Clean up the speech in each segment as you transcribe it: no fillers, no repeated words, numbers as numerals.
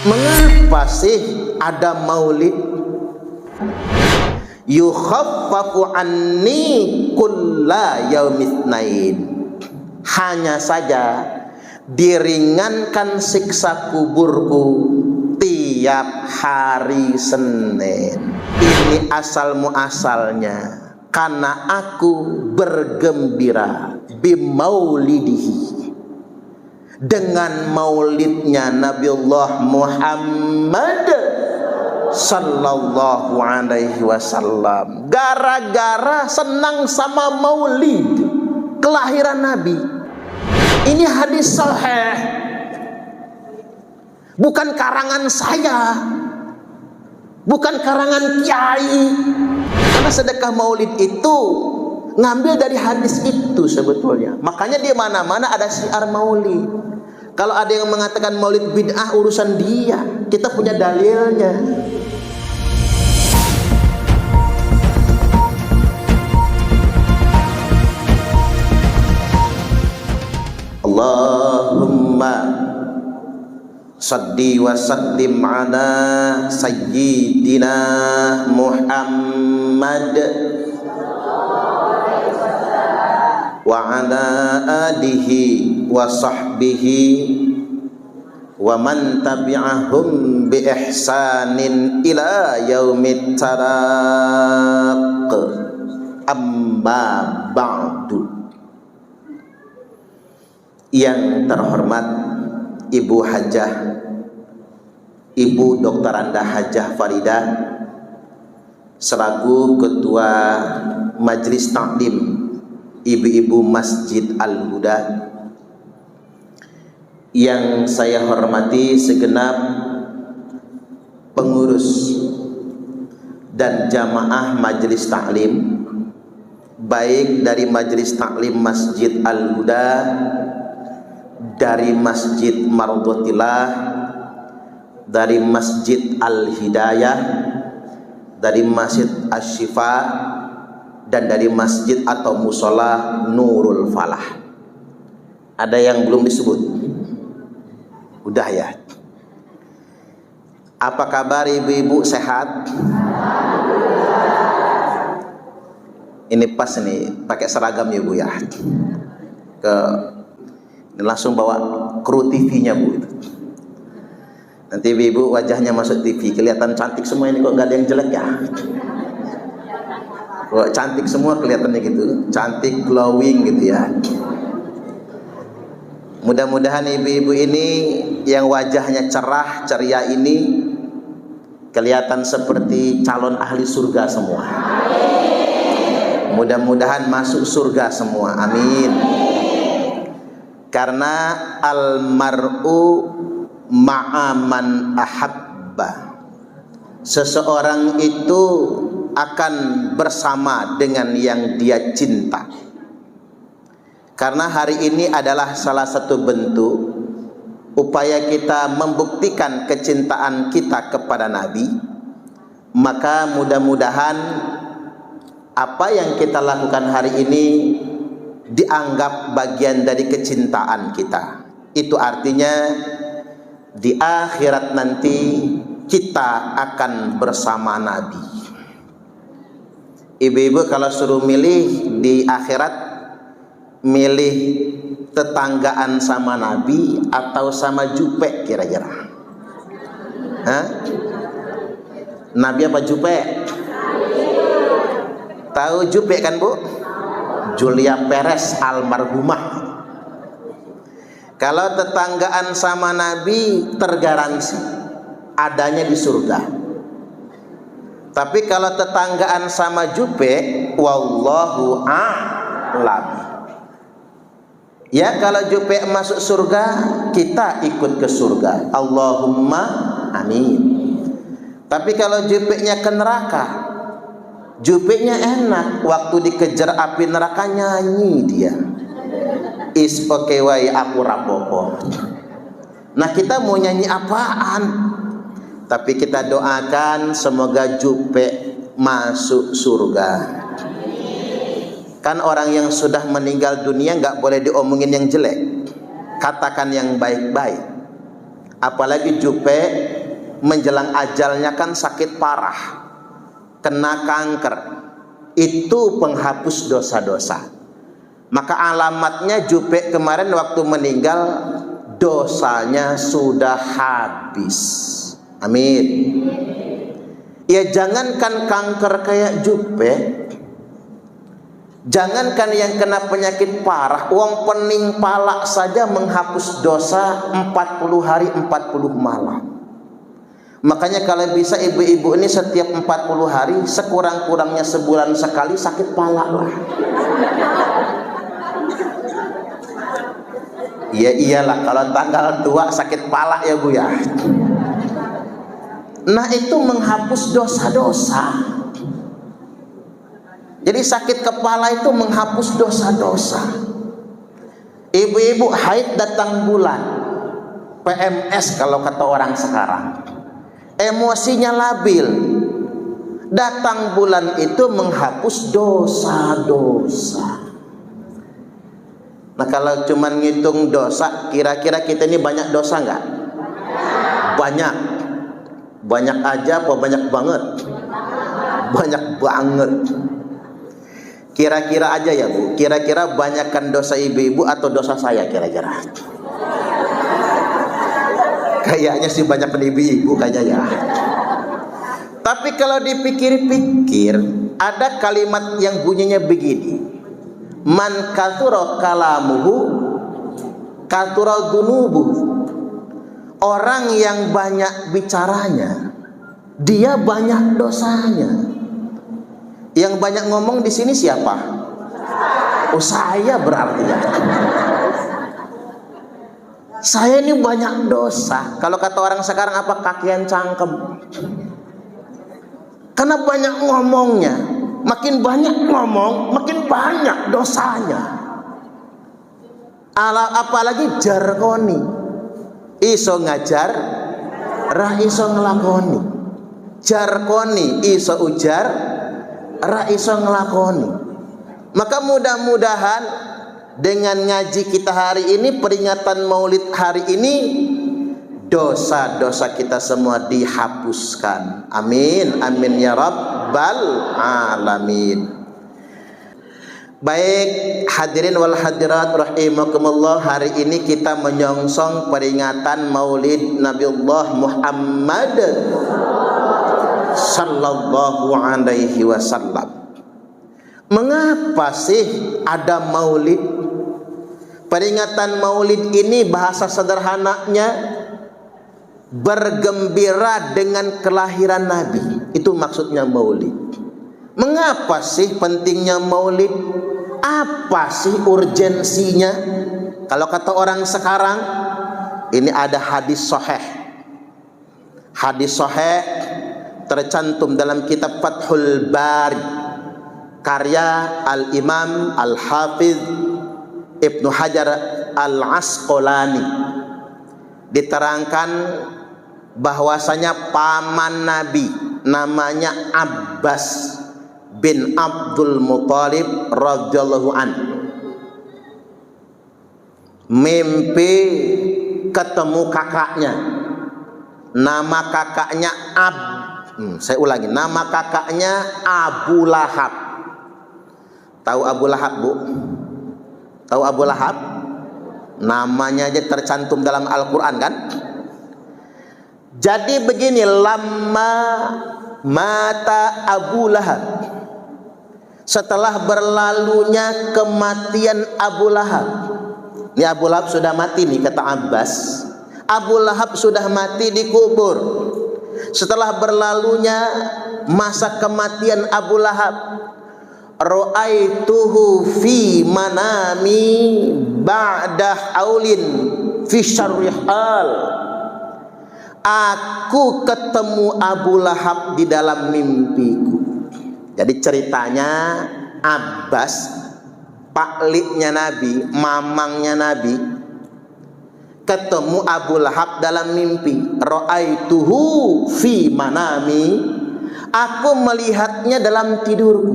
Mengapa sih ada maulid? Yukhaffafu anni kulla yaumitsnain. Hanya saja diringankan siksa kuburku tiap hari Senin. Ini asal muasalnya karena aku bergembira bimaulidihi, dengan maulidnya Nabiullah Muhammad sallallahu alaihi wasallam. Gara-gara senang sama maulid kelahiran Nabi. Ini hadis sahih, bukan karangan saya, bukan karangan kiai. Karena sedekah maulid itu ngambil dari hadis itu sebetulnya. Makanya di mana-mana ada syiar maulid. Kalau ada yang mengatakan maulid bid'ah, urusan dia. Kita punya dalilnya. Allahumma salli wa sallim ala sayyidina Muhammad wa ala alihi wa sahbihi wa man tabi'ahum bi ihsanin ila yaumit taraq. Amma ba'du. Yang terhormat Ibu Hajah, Ibu Dr. Anda Hajah Farida selaku Ketua Majelis Taklim Ibu-ibu Masjid Al-Huda, yang saya hormati segenap pengurus dan jamaah Majelis Taklim, baik dari Majelis Taklim Masjid Al-Huda, dari Masjid Mardhatillah, dari Masjid Al-Hidayah, dari Masjid Asy-Syifa, dan dari masjid atau musola Nurul Falah. Ada yang belum disebut? Udah ya. Apa kabar ibu-ibu, sehat? Ini pas nih pakai seragam ya Bu ya. Ini langsung bawa kru TV-nya Bu. Nanti ibu-ibu wajahnya masuk TV, kelihatan cantik semua ini, kok nggak ada yang jelek ya? Kok cantik semua kelihatannya gitu, cantik, glowing gitu ya. Mudah-mudahan ibu-ibu ini yang wajahnya cerah ceria ini kelihatan seperti calon ahli surga semua. Mudah-mudahan masuk surga semua, amin. Karena almar'u ma'aman ahabba, seseorang itu akan bersama dengan yang dia cinta. Karena hari ini adalah salah satu bentuk upaya kita membuktikan kecintaan kita kepada Nabi. Maka mudah-mudahan apa yang kita lakukan hari ini dianggap bagian dari kecintaan kita. Itu artinya di akhirat nanti kita akan bersama Nabi. Ibu-ibu kalau suruh milih di akhirat, milih tetanggaan sama Nabi atau sama Jupe kira-kira? Hah? Nabi apa Jupe? Tahu Jupe kan Bu? Julia Perez almarhumah. Kalau tetanggaan sama Nabi tergaransi adanya di surga. Tapi kalau tetanggaan sama Jupe, wallahu a'lam. Ya, kalau Jupe masuk surga, kita ikut ke surga. Allahumma amin. Tapi kalau Jupe-nya ke neraka, Jupe-nya enak, waktu dikejar api neraka nyanyi dia. Is okay wae aku rapopo. Nah, kita mau nyanyi apaan? Tapi kita doakan semoga Jupe masuk surga. Kan orang yang sudah meninggal dunia nggak boleh diomongin yang jelek, katakan yang baik-baik. Apalagi Jupe menjelang ajalnya kan sakit parah, kena kanker. Itu penghapus dosa-dosa. Maka alamatnya Jupe kemarin waktu meninggal dosanya sudah habis. Amin. Ya jangankan kanker kayak Jupe, jangankan yang kena penyakit parah, uang pening pala saja menghapus dosa 40 hari 40 malam. Makanya kalau bisa ibu-ibu ini setiap 40 hari sekurang-kurangnya sebulan sekali sakit pala lah. Iya iyalah kalau tanggal tua sakit pala ya Bu ya. Nah itu menghapus dosa-dosa. Jadi sakit kepala itu menghapus dosa-dosa. Ibu-ibu haid datang bulan, PMS kalau kata orang sekarang, emosinya labil, datang bulan itu menghapus dosa-dosa. Nah kalau cuman ngitung dosa, kira-kira kita ini banyak dosa nggak? Banyak. Banyak aja apa banyak banget? Banyak banget. Kira-kira aja ya Bu, kira-kira banyakkan dosa ibu-ibu atau dosa saya kira-kira? Kayaknya sih banyakkan ibu-ibu kayaknya ya. Tapi kalau dipikir-pikir, ada kalimat yang bunyinya begini: man kathura kalamuhu kathura dunubuh. Orang yang banyak bicaranya, dia banyak dosanya. Yang banyak ngomong di sini siapa? Oh saya berarti ya. Saya ini banyak dosa. Kalau kata orang sekarang apa? Kakian cangkem. Karena banyak ngomongnya. Makin banyak ngomong, makin banyak dosanya. Apalagi jargoni. Iso ngajar, ra iso ngelakoni. Jargoni iso ujar, ra iso ngelakoni. Maka mudah-mudahan dengan ngaji kita hari ini, peringatan Maulid hari ini, dosa-dosa kita semua dihapuskan. Amin, amin ya rabbal alamin. Baik hadirin wal hadirat rahimakumullah, hari ini kita menyongsong peringatan Maulid Nabiullah Muhammad sallallahu alaihi wasallam. Mengapa sih ada Maulid? Peringatan Maulid ini bahasa sederhananya bergembira dengan kelahiran Nabi. Itu maksudnya Maulid. Mengapa sih pentingnya Maulid? Apa sih urgensinya? Kalau kata orang sekarang, ini ada hadis sahih. Hadis sahih tercantum dalam kitab Fathul Bari karya Al-Imam Al-Hafidh Ibnu Hajar Al-Asqalani. Diterangkan bahwasanya paman Nabi namanya Abbas bin Abdul Muthalib radhiyallahu an mimpi ketemu kakaknya. Nama kakaknya saya ulangi, nama kakaknya Abu Lahab. Tahu Abu Lahab Bu? Tahu Abu Lahab? Namanya aja tercantum dalam Al-Quran kan? Jadi begini, lama mata Abu Lahab, setelah berlalunya kematian Abu Lahab. Ini Abu Lahab sudah mati nih kata Abbas. Abu Lahab sudah mati dikubur. Setelah berlalunya masa kematian Abu Lahab, ra'aituhu fi manami ba'da haulin fi syarrihal. Aku ketemu Abu Lahab di dalam mimpiku. Jadi ceritanya Abbas, pakliknya Nabi, mamangnya Nabi, ketemu Abu Lahab dalam mimpi. Ra'aituhu fi manami, aku melihatnya dalam tidurku.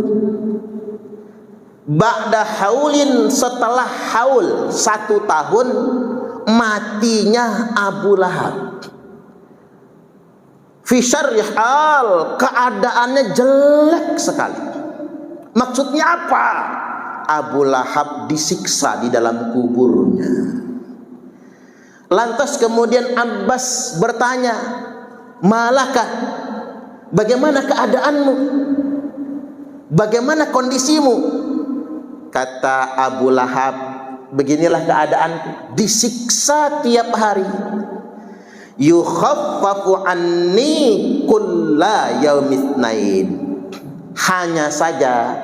Ba'da haulin, setelah haul 1 tahun matinya Abu Lahab. Fi syarri hal, keadaannya jelek sekali. Maksudnya apa? Abu Lahab disiksa di dalam kuburnya. Lantas kemudian Abbas bertanya, malakah? Bagaimana keadaanmu? Bagaimana kondisimu? Kata Abu Lahab, beginilah keadaanku, disiksa tiap hari. Yukhaffafu anni kulla yaumitsnain. Hanya saja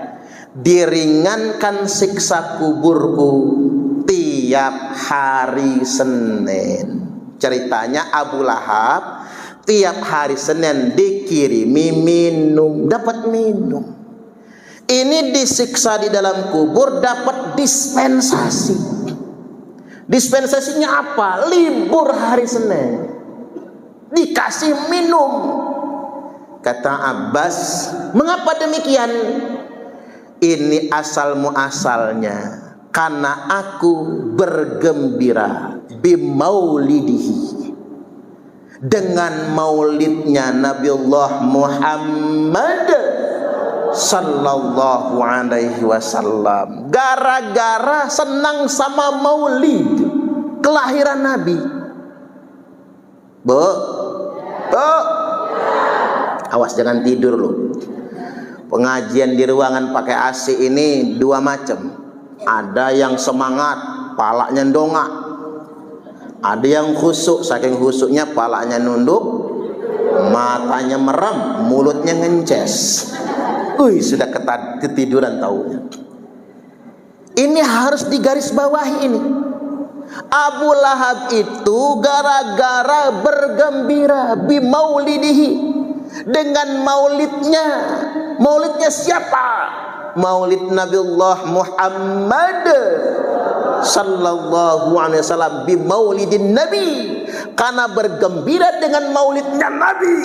diringankan siksa kuburku tiap hari Senin. Ceritanya Abu Lahab tiap hari Senin dikirimi minum, dapat minum. Ini disiksa di dalam kubur, dapat dispensasi. Dispensasinya apa? Libur hari Senin, dikasih minum. Kata Abbas, mengapa demikian? Ini asal muasalnya karena aku bergembira bimaulidihi, dengan maulidnya Nabiullah Muhammad sallallahu alaihi wasallam. Gara-gara senang sama maulid kelahiran Nabi. Bu, awas jangan tidur lu. Pengajian di ruangan pakai AC ini dua macam. Ada yang semangat, palanya ndongak. Ada yang khusuk, saking khusuknya palanya nunduk, matanya merem, mulutnya ngences. Sudah ketiduran taunya. Ini harus digarisbawahi ini. Abu Lahab itu gara-gara bergembira bimaulidihi, dengan maulidnya. Maulidnya siapa? Maulid Nabiullah Muhammad sallallahu alaihi wasallam, bimaulidin Nabi. Karena bergembira dengan maulidnya Nabi,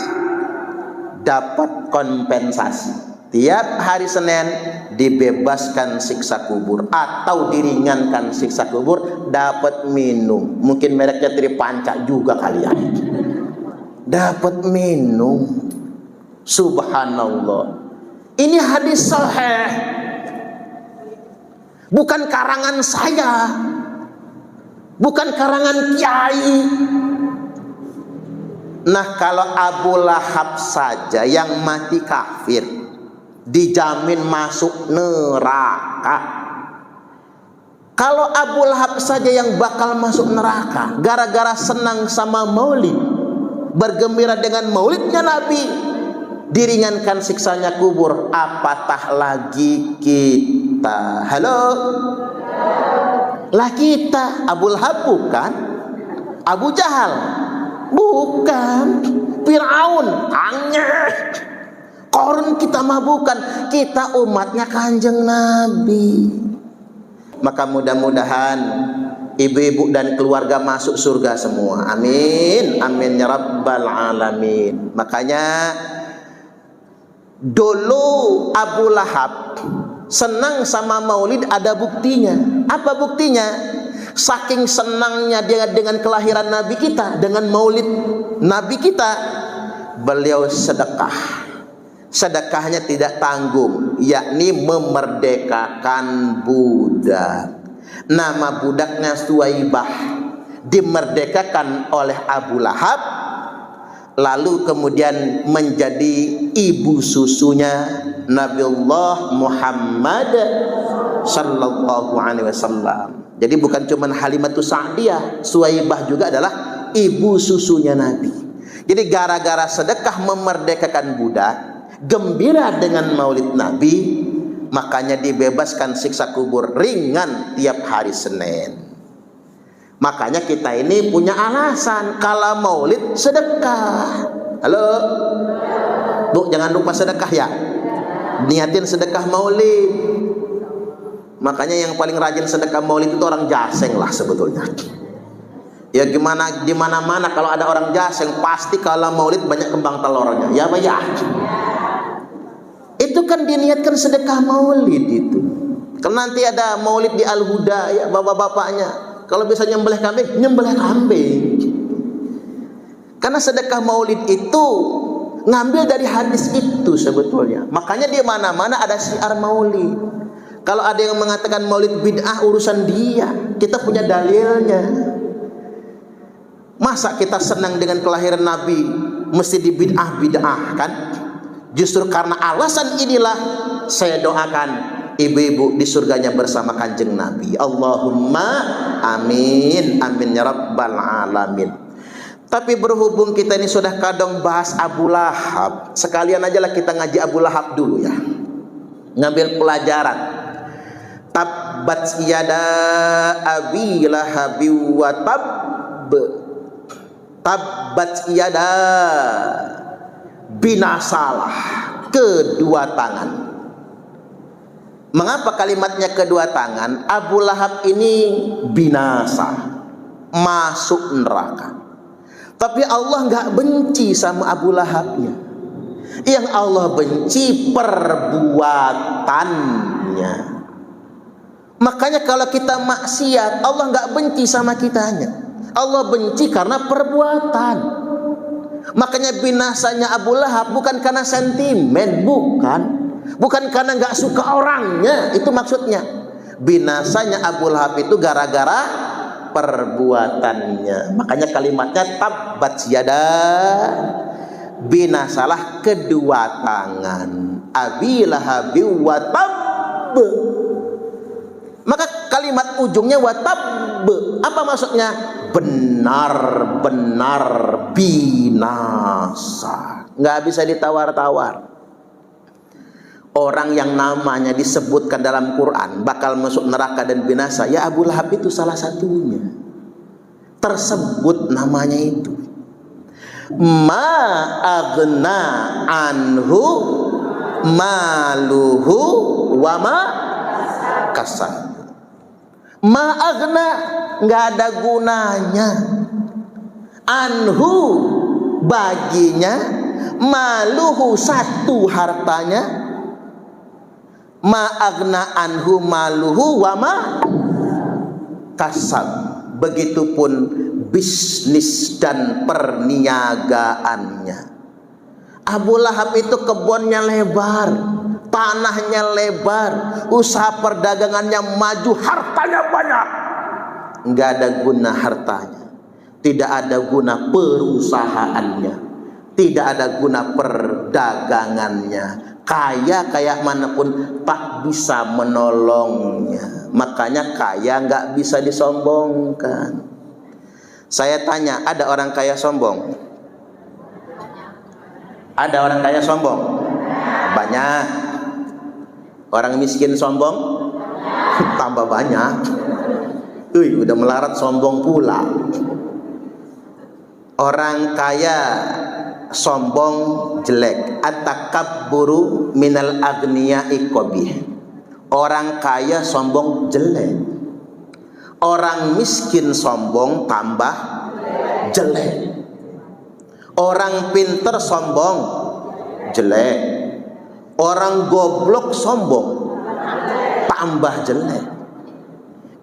dapat kompensasi. Tiap hari Senin dibebaskan siksa kubur atau diringankan siksa kubur, dapat minum. Mungkin mereknya Tripanca juga kalian. Dapat minum. Subhanallah. Ini hadis sahih, bukan karangan saya, bukan karangan kiai. Nah, kalau Abu Lahab saja yang mati kafir dijamin masuk neraka. Kalau Abu Lahab saja yang bakal masuk neraka gara-gara senang sama maulid, bergembira dengan maulidnya Nabi, diringankan siksanya kubur, apatah lagi kita. Halo? Lah kita, Abu Lahab bukan? Abu Jahal bukan? Fir'aun anjir. Korun kita mah bukan. Kita umatnya Kanjeng Nabi. Maka mudah-mudahan ibu-ibu dan keluarga masuk surga semua. Amin. Amin ya rabbal alamin. Makanya dulu Abu Lahab senang sama maulid, ada buktinya. Apa buktinya? Saking senangnya dia dengan kelahiran Nabi kita, dengan maulid Nabi kita, beliau sedekah. Sedekahnya tidak tanggung, yakni memerdekakan budak. Nama budaknya Suwaibah, dimerdekakan oleh Abu Lahab, lalu kemudian menjadi ibu susunya Nabiullah Muhammad sallallahu alaihi wasallam. Jadi bukan cuma Halimatus Sa'diyah, Suwaibah juga adalah ibu susunya Nabi. Jadi gara-gara sedekah memerdekakan budak, gembira dengan maulid Nabi, makanya dibebaskan siksa kubur ringan tiap hari Senin. Makanya kita ini punya alasan kalau maulid sedekah. Halo? Bu, jangan lupa sedekah ya. Niatin sedekah maulid. Makanya yang paling rajin sedekah maulid itu orang Jaseng lah sebetulnya. Ya gimana, di mana-mana kalau ada orang Jaseng pasti kalau maulid banyak kembang telurnya. Ya Pak ya. Itu kan diniatkan sedekah maulid itu. Kan nanti ada maulid di Al-Huda ya, bapak-bapaknya Kalau bisa nyembelih kambing, nyembelih kambing. Karena sedekah maulid itu ngambil dari hadis itu sebetulnya. Makanya di mana-mana ada syiar maulid. Kalau ada yang mengatakan maulid bid'ah, urusan dia. Kita punya dalilnya. Masa kita senang dengan kelahiran Nabi mesti dibid'ah-bid'ah kan? Justru karena alasan inilah saya doakan ibu-ibu di surganya bersama kanjeng Nabi. Allahumma amin, amin ya rabbal alamin. Tapi berhubung kita ini sudah kadang bahas Abu Lahab, sekalian aja lah kita ngaji Abu Lahab dulu ya, ngambil pelajaran. Tabbat yada abi lahabi wa tab, tabbat yada, binasalah kedua tangan. Mengapa kalimatnya kedua tangan? Abu Lahab ini binasa, masuk neraka. Tapi Allah nggak benci sama Abu Lahabnya. Yang Allah benci perbuatannya. Makanya kalau kita maksiat, Allah nggak benci sama kitanya. Allah benci karena perbuatan. Makanya binasanya Abu Lahab bukan karena sentimen, bukan karena nggak suka orangnya, itu maksudnya. Binasanya Abu Lahab itu gara-gara perbuatannya. Makanya kalimatnya tabbat yada, binasalah kedua tangan abi lahabi wa tab. Maka kalimat ujungnya wa tab, apa maksudnya? Benar-benar binasa, nggak bisa ditawar-tawar. Orang yang namanya disebutkan dalam Quran bakal masuk neraka dan binasa, ya Abu Lahab itu salah satunya. Tersebut namanya itu. Ma aghna anhu maluhu wa ma kasab. Ma aghna, nggak ada gunanya. Anhu, baginya. Maluhu, satu hartanya. Ma aghna anhu maluhu wa ma kasab. Begitupun bisnis dan perniagaannya. Abu Lahab itu kebunnya lebar, tanahnya lebar, usaha perdagangannya maju, hartanya banyak. Enggak ada guna hartanya, tidak ada guna perusahaannya, tidak ada guna perdagangannya. Kaya kayak manapun tak bisa menolongnya. Makanya kaya nggak bisa disombongkan. Saya tanya, ada orang kaya sombong? Ada orang kaya sombong? Banyak. Orang miskin sombong? Tambah banyak. Udah melarat sombong pula. Orang kaya sombong jelek. At-takabburu minal agniya'i qabih. Orang kaya sombong jelek. Orang miskin sombong tambah jelek. Orang pinter sombong jelek. Orang goblok sombong tambah jelek.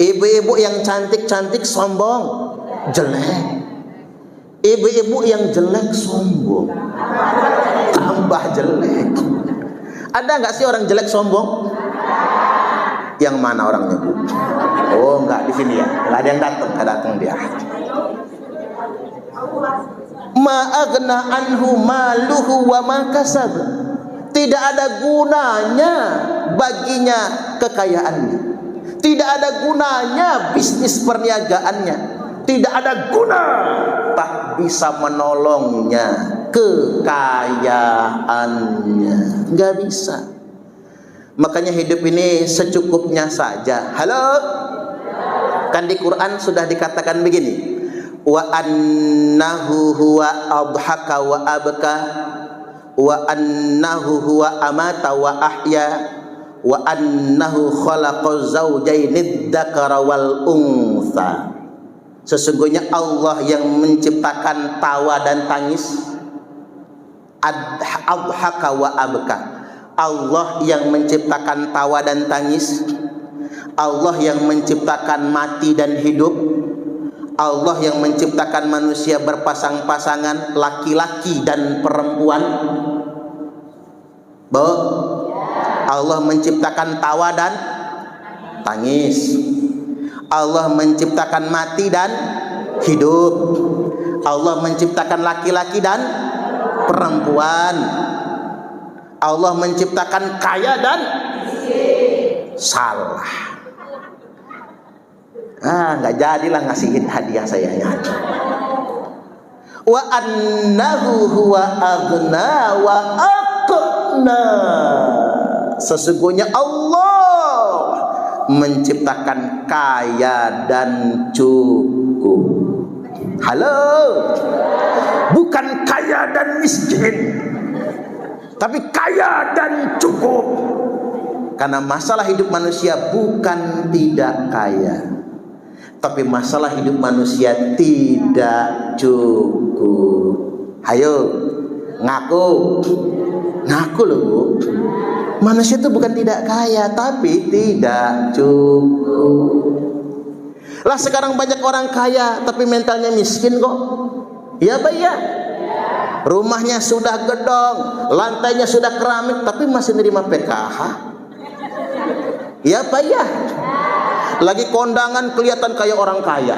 Ibu-ibu yang cantik-cantik sombong jelek. Ibu-ibu yang jelek sombong tambah jelek. Ada nggak sih orang jelek sombong? Yang mana orangnya, Bu? Oh, enggak, di sini ya. Enggak ada yang datang dia. Ma aghna anhu maluhu wa ma kasab. Tidak ada gunanya baginya kekayaannya. Tidak ada gunanya bisnis perniagaannya. Tidak ada guna, tak bisa menolongnya kekayaannya. Nggak bisa. Makanya hidup ini secukupnya saja. Halo? Kan di Quran sudah dikatakan begini. Wa annahu huwa adhaka wa abka wa annahu huwa amata wa ahya wa annahu khalaqa zawjaini dzakara wal untha. Sesungguhnya Allah yang menciptakan tawa dan tangis. Adhaka wa abka. Allah yang menciptakan tawa dan tangis. Allah yang menciptakan mati dan hidup. Allah yang menciptakan manusia berpasang-pasangan laki-laki dan perempuan. Bu, Allah menciptakan tawa dan tangis. Allah menciptakan mati dan hidup. Allah menciptakan laki-laki dan perempuan. Allah menciptakan kaya dan salah. Nggak jadilah ngasihin hadiah saya. Wa annahu huwa aghna wa aqna. Sesungguhnya Allah menciptakan kaya dan cukup. Halo, bukan kaya dan miskin, tapi kaya dan cukup. Karena masalah hidup manusia bukan tidak kaya, tapi masalah hidup manusia tidak cukup. Hayo, ngaku loh Bu. Manusia itu bukan tidak kaya, tapi tidak cukup. Lah sekarang banyak orang kaya tapi mentalnya miskin kok. Ya Pak ya. Rumahnya sudah gedong, lantainya sudah keramik, tapi masih nerima PKH. Ya Pak ya. Lagi kondangan kelihatan kayak orang kaya.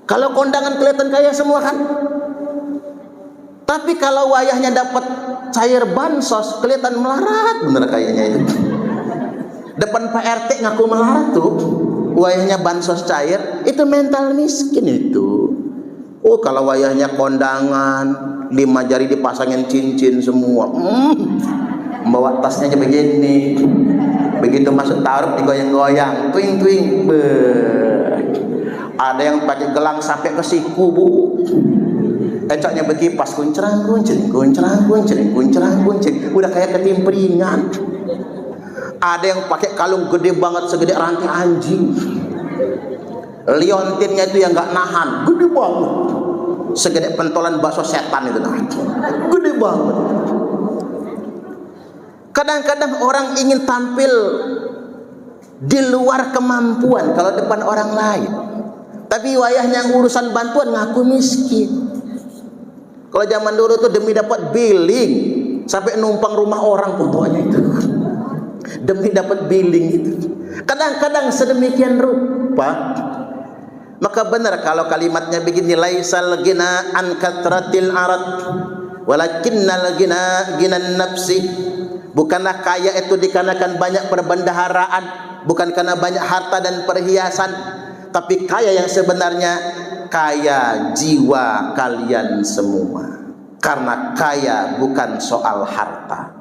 Kalau kondangan kelihatan kaya semua kan. Tapi kalau wayahnya dapat cair bansos kelihatan melarat bener kayaknya itu. Depan Pak RT ngaku melarat tuh. Wayahnya bansos cair, itu mental miskin itu. Oh, kalau wayahnya kondangan, 5 jari dipasangin cincin semua. Bawa tasnya aja begini. Begitu masuk taruh digoyang-goyang, twing-twing. Ada yang pakai gelang sampai ke siku, Bu. Ecoknya berkipas, kuncrang-kuncring, kuncrang-kuncring, kuncrang-kuncring. Udah kayak ketimpringan. Ada yang pakai kalung gede banget segede rantai anjing. Liontinnya itu yang nggak nahan, gede banget. Segede pentolan bakso setan itu, gede banget. Kadang-kadang orang ingin tampil di luar kemampuan kalau depan orang lain, tapi wayahnya urusan bantuan ngaku miskin. Kalau zaman dulu tuh demi dapat billing sampai numpang rumah orang fotonya itu. Demi dapat billing itu. Kadang-kadang sedemikian rupa. Maka benar kalau kalimatnya begini, laisal ghina an katratil arad walakinnal ghina ghinan nafsi. Bukanlah kaya itu dikarenakan banyak perbendaharaan, bukan karena banyak harta dan perhiasan, tapi kaya yang sebenarnya kaya jiwa kalian semua. Karena kaya bukan soal harta,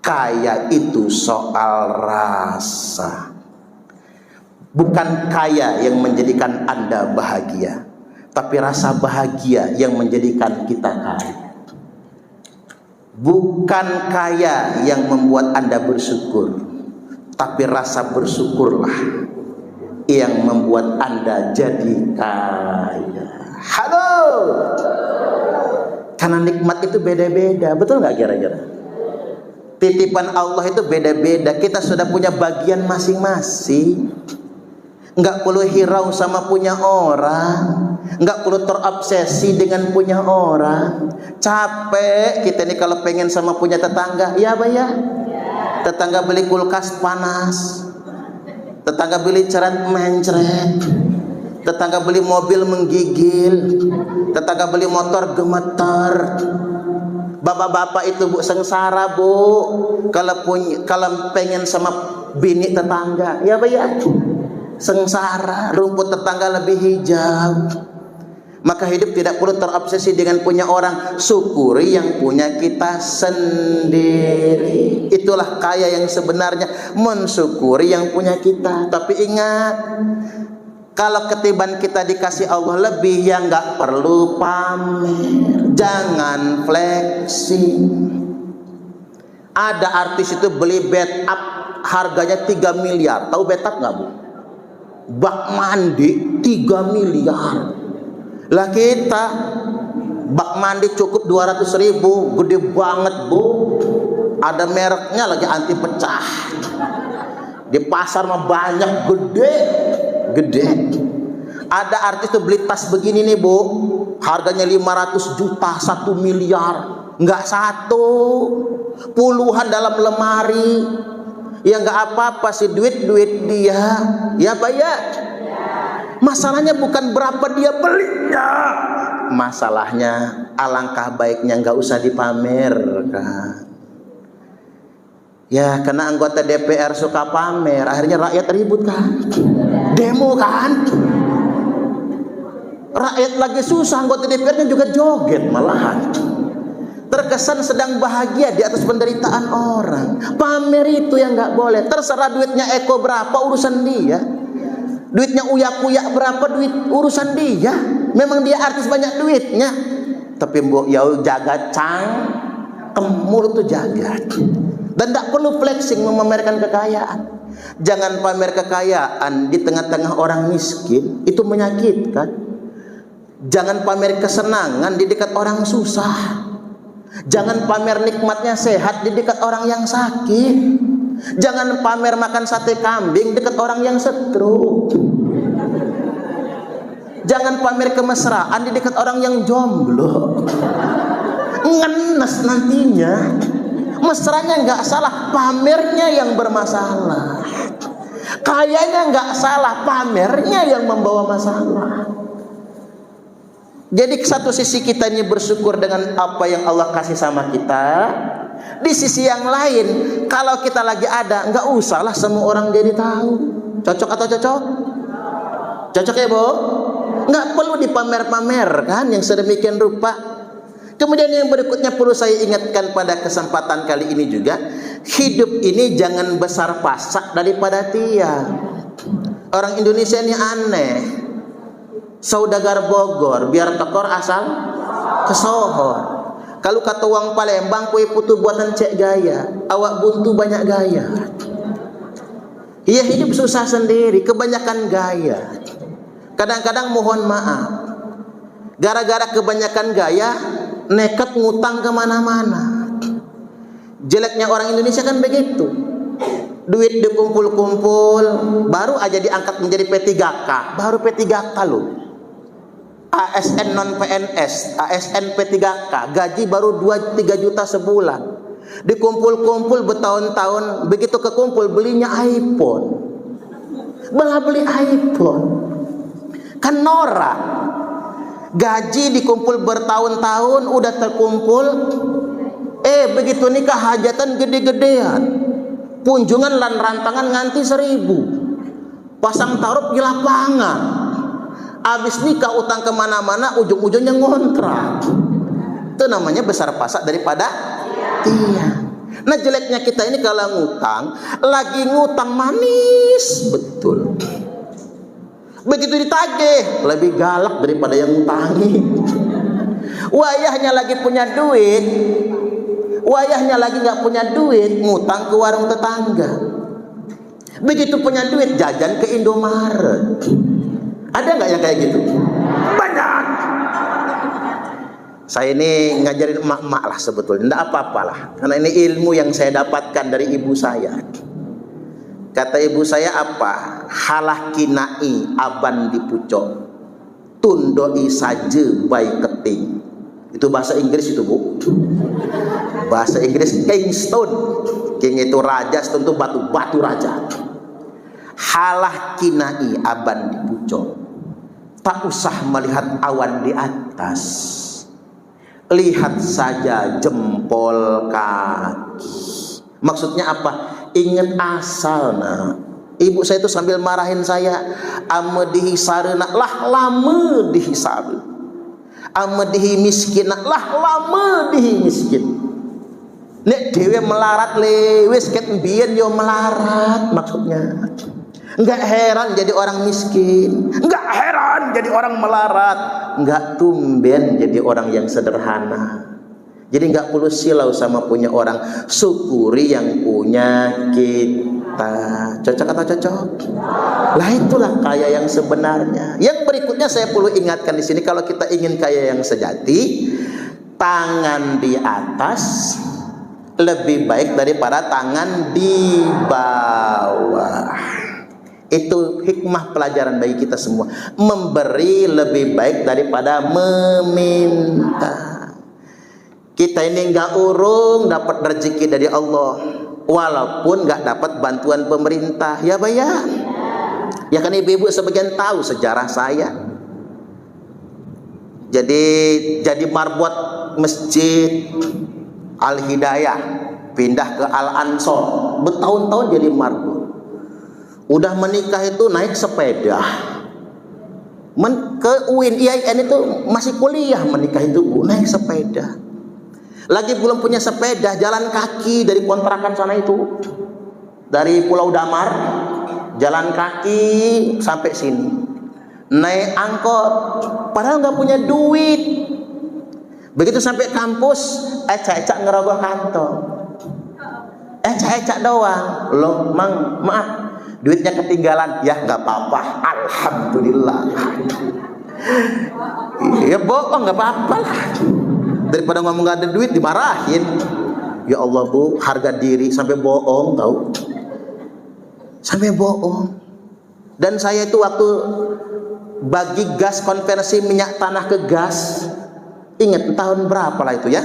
kaya itu soal rasa. Bukan kaya yang menjadikan Anda bahagia, tapi rasa bahagia yang menjadikan kita kaya. Bukan kaya yang membuat Anda bersyukur, tapi rasa bersyukurlah yang membuat Anda jadi kaya. Halo. Karena nikmat itu beda-beda, betul nggak kira-kira? Titipan Allah itu beda-beda. Kita sudah punya bagian masing-masing. Nggak perlu hirau sama punya orang, nggak perlu terobsesi dengan punya orang. Capek kita nih kalau pengen sama punya tetangga. Ya Pak ya. Tetangga beli kulkas panas, tetangga beli ceret mencret, tetangga beli mobil menggigil, tetangga beli motor gemeter. Bapak-bapak itu Bu sengsara Bu kalau pengen sama bini tetangga. Ya Pak ya. Sengsara, rumput tetangga lebih hijau. Maka hidup tidak perlu terobsesi dengan punya orang. Syukuri yang punya kita sendiri. Itulah kaya yang sebenarnya, mensyukuri yang punya kita. Tapi ingat, kalau ketiban kita dikasih Allah lebih, ya nggak perlu pamer. Jangan flexing. Ada artis itu beli bed up harganya 3 miliar. Tahu bed up nggak Bu? Bak mandi 3 miliar. Lah kita bak mandi cukup 200.000, gede banget Bu. Ada mereknya lagi anti pecah. Di pasar mah banyak, gede. Ada artis tuh beli tas begini nih bu, harganya 500 juta, 1 miliar, nggak satu, puluhan dalam lemari. Ya nggak apa-apa sih, duit dia, ya Pak ya. Masalahnya bukan berapa dia belinya, masalahnya alangkah baiknya nggak usah dipamerkan. Ya karena anggota DPR suka pamer, akhirnya rakyat ribut kan, demo kan. Rakyat lagi susah, anggota DPR-nya juga joget malahan. Terkesan sedang bahagia di atas penderitaan orang. Pamer itu yang nggak boleh. Terserah duitnya Eko berapa, urusan dia. Duitnya Uya Kuya berapa, urusan dia. Memang dia artis banyak duitnya. Tapi mbok ya jaga mulut tuh jaga. Dan tidak perlu flexing memamerkan kekayaan. Jangan pamer kekayaan di tengah-tengah orang miskin, itu menyakitkan. Jangan pamer kesenangan di dekat orang susah. Jangan pamer nikmatnya sehat di dekat orang yang sakit. Jangan pamer makan sate kambing dekat orang yang stroke. Jangan pamer kemesraan di dekat orang yang jomblo. Ngenes nantinya. Mesranya nggak salah, pamernya yang bermasalah. Kayaknya nggak salah, pamernya yang membawa masalah. Jadi satu sisi kita ini bersyukur dengan apa yang Allah kasih sama kita. Di sisi yang lain, kalau kita lagi ada, nggak usahlah semua orang jadi tahu. Cocok atau cocok? Cocok ya bu? Nggak perlu dipamer-pamerkan yang sedemikian rupa. Kemudian yang berikutnya perlu saya ingatkan pada kesempatan kali ini juga, hidup ini jangan besar pasak daripada tiang. Orang Indonesia ini aneh. Saudagar Bogor biar tekor asal kesohor. Kalau kata uang Palembang kue putu buatan cek gaya, awak buntu banyak gaya. Iya hidup susah sendiri, kebanyakan gaya. Kadang-kadang mohon maaf, gara-gara kebanyakan gaya nekat ngutang kemana-mana. Jeleknya orang Indonesia kan begitu. Duit dikumpul-kumpul, baru aja diangkat menjadi P3K, baru P3K loh. ASN non PNS, ASN P3K, gaji baru 2-3 juta sebulan. Dikumpul-kumpul bertahun-tahun, begitu kekumpul belinya iPhone. Belah beli iPhone. Kan norak. Gaji dikumpul bertahun-tahun, udah terkumpul. Begitu nikah hajatan gede-gedean. Punjungan lan rantangan nganti 1.000. Pasang taruh di lapangan. Abis nikah utang kemana-mana, ujung-ujungnya ngontrak. Itu namanya besar pasak daripada tiang. Nah jeleknya kita ini kalau ngutang, lagi ngutang manis betul. Begitu ditagih, lebih galak daripada yang ngutangi. Wayahnya lagi punya duit, wayahnya lagi nggak punya duit, ngutang ke warung tetangga. Begitu punya duit, jajan ke Indomaret. Ada nggak yang kayak gitu? Banyak. Saya ini ngajarin emak-emak lah sebetulnya, tidak apa-apalah. Karena ini ilmu yang saya dapatkan dari ibu saya. Kata ibu saya apa? Halah kinai aban dipucok, tundoi saja baik keting. Itu bahasa Inggris itu bu. Bahasa Inggris Kingstone. King itu raja, stone itu batu raja. Halah kinai aban dipucok. Tak usah melihat awan di atas, lihat saja jempol kaki. Maksudnya apa? Ingat asal nah. Ibu saya itu sambil marahin saya, amedihi sarena lah lama dihi saru, amedihi miskin lah lama dihi miskin. Nek dewe melarat lewes ket mbien yo melarat maksudnya. Enggak heran jadi orang miskin, enggak heran jadi orang melarat, enggak tumben jadi orang yang sederhana. Jadi enggak perlu silau sama punya orang, syukuri yang punya kita. Cocok atau cocok? Lah itulah kaya yang sebenarnya. Yang berikutnya saya perlu ingatkan di sini, kalau kita ingin kaya yang sejati, tangan di atas lebih baik daripada tangan di bawah. Itu hikmah pelajaran bagi kita semua. Memberi lebih baik daripada meminta. Kita ini nggak urung dapat rezeki dari Allah, walaupun nggak dapat bantuan pemerintah. Ya bayar. Ya kan ibu-ibu sebagian tahu sejarah saya. Jadi marbot masjid Al-Hidayah, pindah ke Al-Ansor, bertahun-tahun jadi marbot. Udah menikah itu naik sepeda. Ke UIN IAIN itu masih kuliah menikah itu Bu, naik sepeda. Lagi belum punya sepeda, jalan kaki dari kontrakan sana itu, dari Pulau Damar, jalan kaki sampai sini. Naik angkot, padahal nggak punya duit. Begitu sampai kampus, ecak-ecak ngerogoh kantong, ecak-ecak doang. Loh, Mang, maaf, duitnya ketinggalan. Ya nggak apa-apa, alhamdulillah. Ya bohong, nggak apa-apa lah. Daripada ngomong nggak ada duit dimarahin. Ya Allah Bu, harga diri sampai bohong tahu, sampai bohong. Dan saya itu waktu bagi gas konversi minyak tanah ke gas, ingat tahun berapa lah itu ya.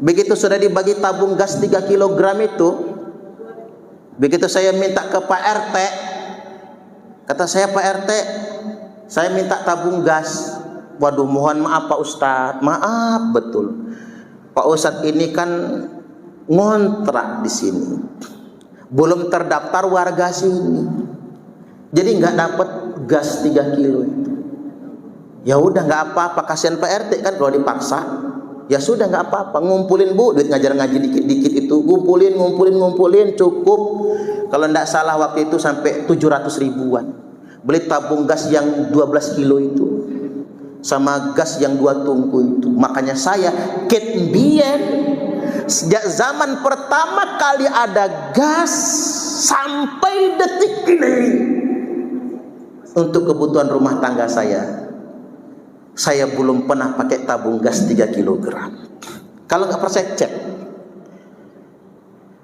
Begitu sudah dibagi tabung gas 3 kg itu, begitu saya minta ke Pak RT, kata saya, Pak RT, saya minta tabung gas. Waduh, mohon maaf Pak Ustadz, maaf betul. Pak Ustadz ini kan ngontrak di sini, belum terdaftar warga sini, jadi nggak dapat gas 3 kilo itu. Ya udah nggak apa-apa, kasihan Pak RT kan kalau dipaksa. Ya sudah nggak apa-apa, ngumpulin Bu, duit ngajar ngaji dikit-dikit itu, ngumpulin cukup. Kalau nggak salah waktu itu sampai 700 ribuan. Beli tabung gas yang 12 kilo itu sama gas yang 2 tungku itu. Makanya saya ketmbien sejak zaman pertama kali ada gas sampai detik ini, untuk kebutuhan rumah tangga saya belum pernah pakai tabung gas 3 kg. Kalau nggak percaya cek,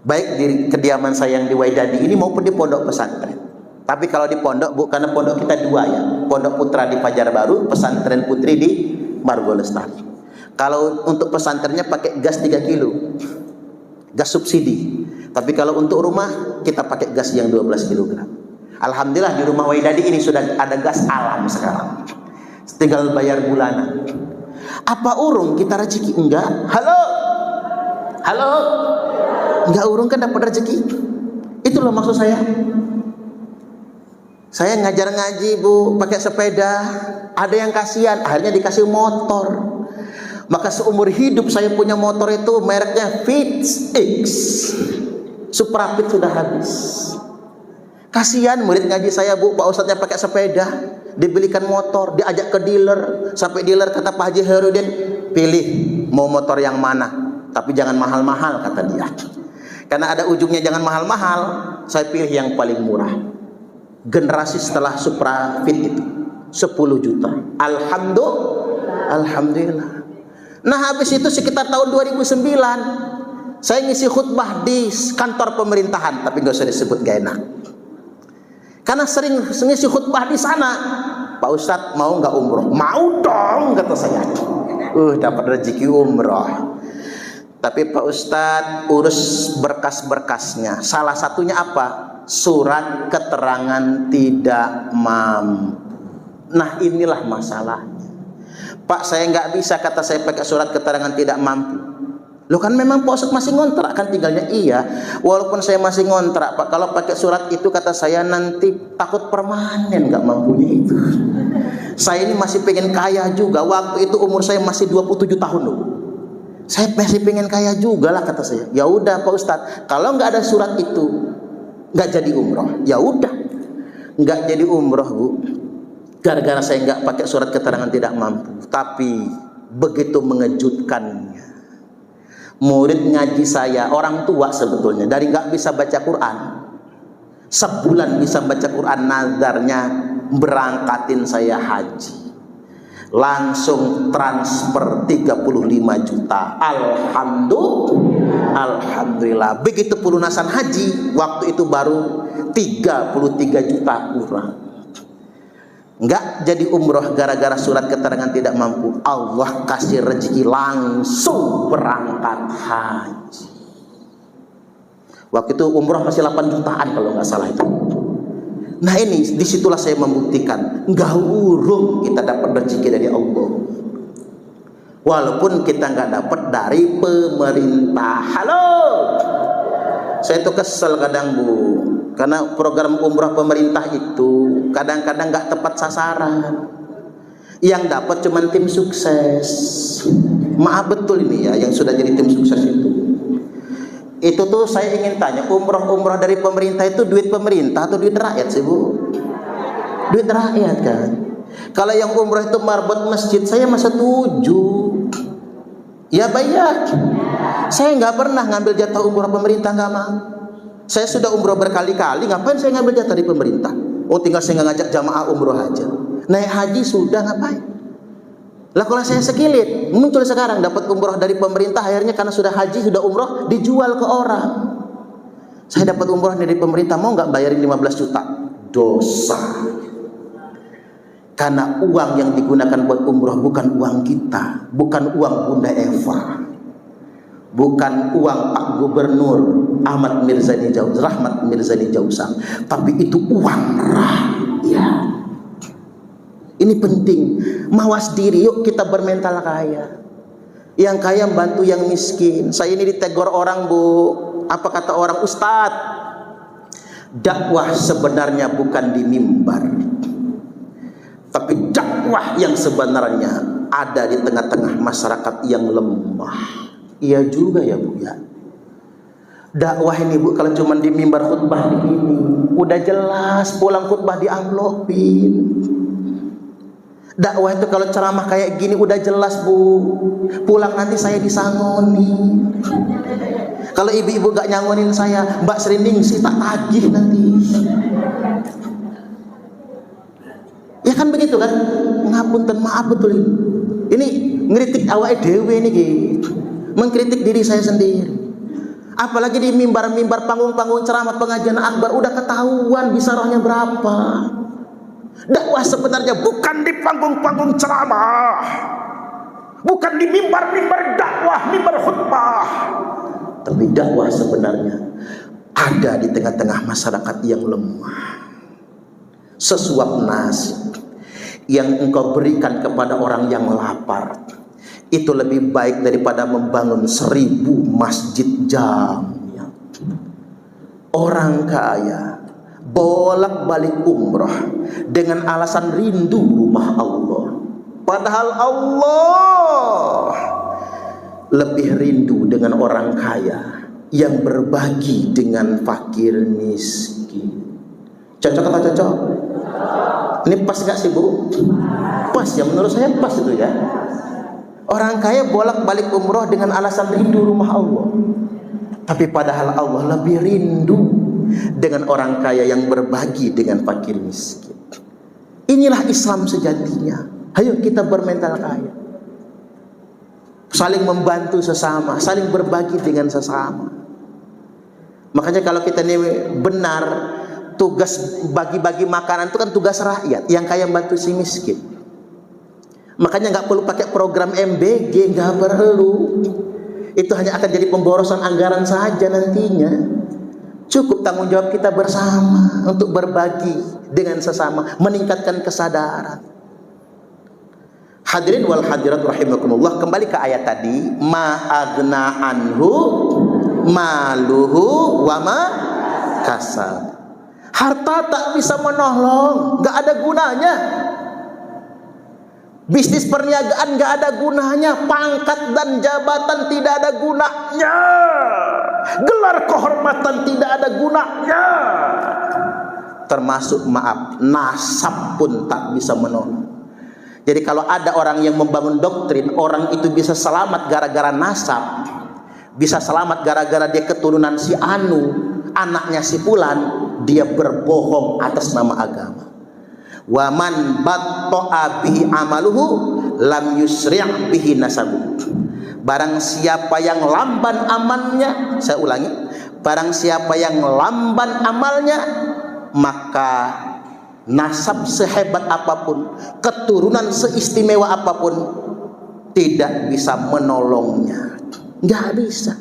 baik di kediaman saya yang di Waidadi ini maupun di pondok pesantren. Tapi kalau di pondok Bu, karena pondok kita 2 ya, Pondok Putra di Fajar Baru, Pesantren Putri di Margo Lestari. Kalau untuk pesantrennya pakai gas 3 kilo, gas subsidi. Tapi kalau untuk rumah kita pakai gas yang 12 kg. Alhamdulillah di rumah Waidadi ini sudah ada gas alam sekarang, tinggal bayar bulanan. Apa urung kita rezeki? Enggak. Halo, enggak urung kan dapat rezeki. Itu loh maksud saya. Saya ngajar ngaji Bu, pakai sepeda. Ada yang kasihan, akhirnya dikasih motor. Maka seumur hidup saya punya motor itu mereknya Fitz X. Suprapit sudah habis. Kasihan murid ngaji saya Bu, Pak Ustadznya pakai sepeda, dibelikan motor, diajak ke dealer. Sampai dealer kata Pak Haji Herudin, pilih mau motor yang mana, tapi jangan mahal-mahal kata dia. Karena ada ujungnya jangan mahal-mahal, saya pilih yang paling murah. Generasi setelah Suprafit itu 10 juta. Alhamdulillah. Nah habis itu sekitar tahun 2009 saya ngisi khutbah di kantor pemerintahan, tapi nggak usah disebut, gak enak. Karena sering ngisi khutbah di sana. Pak Ustadz mau nggak umroh? Mau dong kata saya. Dapat rezeki umroh. Tapi Pak Ustadz urus berkas-berkasnya. Salah satunya apa? Surat keterangan tidak mampu. Nah inilah masalahnya. Pak saya nggak bisa, kata saya, pakai surat keterangan tidak mampu. Loh kan memang Pak Ustadz masih ngontrak kan tinggalnya. Iya, walaupun saya masih ngontrak Pak, kalau pakai surat itu kata saya nanti takut permanen nggak mampunya itu. Saya ini masih pengen kaya juga. Waktu itu umur saya masih 27 tahun loh. Saya masih pengen kaya juga lah kata saya. Ya udah Pak Ustadz, kalau nggak ada surat itu nggak jadi umroh. Ya udah, nggak jadi umroh Bu. Gara-gara saya nggak pakai surat keterangan tidak mampu. Tapi begitu mengejutkannya, murid ngaji saya, orang tua sebetulnya, dari nggak bisa baca Quran, sebulan bisa baca Quran, nazarnya berangkatin saya haji. Langsung transfer 35 juta. Alhamdulillah. Begitu pelunasan haji, waktu itu baru 3 33 juta kurang. Enggak jadi umroh gara-gara surat keterangan tidak mampu. Allah kasih rezeki langsung berangkat haji. Waktu itu umroh masih 8 jutaan kalau nggak salah itu. Nah ini disitulah saya membuktikan nggak urung kita dapat rezeki dari Allah. Walaupun kita nggak dapat dari pemerintah. Halo, saya tuh kesel kadang Bu, karena program umrah pemerintah itu kadang-kadang nggak tepat sasaran. Yang dapat cuma tim sukses. Maaf betul ini ya, yang sudah jadi tim sukses itu. Itu tuh saya ingin tanya, umrah dari pemerintah itu duit pemerintah atau duit rakyat sih Bu? Duit rakyat kan. Kalau yang umrah itu marbot masjid, saya masa setuju. Ya bayar. Saya nggak pernah ngambil jatah umrah pemerintah, nggak mau. Saya sudah umroh berkali-kali, ngapain saya ngambil jatah dari pemerintah? Oh tinggal saya ngajak jamaah umroh aja. Naik haji sudah, ngapain? Lah kalau saya sekilit, muncul sekarang dapat umroh dari pemerintah, akhirnya karena sudah haji, sudah umroh, dijual ke orang. Saya dapat umroh dari pemerintah, mau nggak bayarin 15 juta? Dosa. Karena uang yang digunakan buat umroh bukan uang kita, bukan uang Bunda Eva, bukan uang Pak Gubernur Ahmad Mirzani Jausam, Rahmat Mirzani Jausam, tapi itu uang rakyat. Ini penting, mawas diri, yuk kita bermental kaya. Yang kaya bantu yang miskin. Saya ini ditegur orang Bu, apa kata orang, Ustadz, dakwah sebenarnya bukan di mimbar, tapi dakwah yang sebenarnya ada di tengah-tengah masyarakat yang lemah. Iya juga ya Bu ya. Dakwah ini Bu kalau cuma di mimbar khutbah ini udah jelas, pulang khutbah diamplopin. Dakwah itu kalau ceramah kayak gini udah jelas Bu, pulang nanti saya disangoni. Kalau ibu-ibu gak nyangonin saya, Mbak Serinding sih tak tagih nanti. Ya kan begitu kan? Ngapunten, maaf betul ini. Ini ngeritik awake dhewe niki. Mengkritik diri saya sendiri. Apalagi di mimbar-mimbar, panggung-panggung ceramah pengajian akbar udah ketahuan bisarohnya berapa. Dakwah sebenarnya bukan di panggung-panggung ceramah, bukan di mimbar-mimbar dakwah, mimbar khutbah, tapi dakwah sebenarnya ada di tengah-tengah masyarakat yang lemah. Sesuap nasi yang engkau berikan kepada orang yang lapar itu lebih baik daripada membangun 1000 masjid jamiah. Orang kaya bolak-balik umrah dengan alasan rindu rumah Allah, padahal Allah lebih rindu dengan orang kaya yang berbagi dengan fakir miskin. Cocok atau cocok? Ini pas gak sih Bu? Pas ya, menurut saya pas itu ya. Orang kaya bolak-balik umroh dengan alasan rindu rumah Allah, tapi padahal Allah lebih rindu dengan orang kaya yang berbagi dengan fakir miskin. Inilah Islam sejatinya. Ayo kita bermental kaya, saling membantu sesama, saling berbagi dengan sesama. Makanya kalau kita ini benar, tugas bagi-bagi makanan itu kan tugas rakyat, yang kaya bantu si miskin. Makanya nggak perlu pakai program MBG, nggak perlu. Itu hanya akan jadi pemborosan anggaran saja nantinya. Cukup tanggung jawab kita bersama untuk berbagi dengan sesama, meningkatkan kesadaran. Hadirin wal hadirat rahimakumullah, kembali ke ayat tadi, ma agna anhu maluhu wa ma kasab. Harta tak bisa menolong, nggak ada gunanya. Bisnis perniagaan nggak ada gunanya, pangkat dan jabatan tidak ada gunanya, gelar kehormatan tidak ada gunanya, termasuk maaf nasab pun tak bisa menolong. Jadi kalau ada orang yang membangun doktrin orang itu bisa selamat gara-gara nasab, bisa selamat gara-gara dia keturunan si Anu, anaknya si Fulan, dia berbohong atas nama agama. Wa man batta'a bihi amaluhu lam yusri' bihi nasabu. Barang siapa yang lamban amalnya, saya ulangi, barang siapa yang lamban amalnya, maka nasab sehebat apapun, keturunan seistimewa apapun tidak bisa menolongnya. Nggak bisa.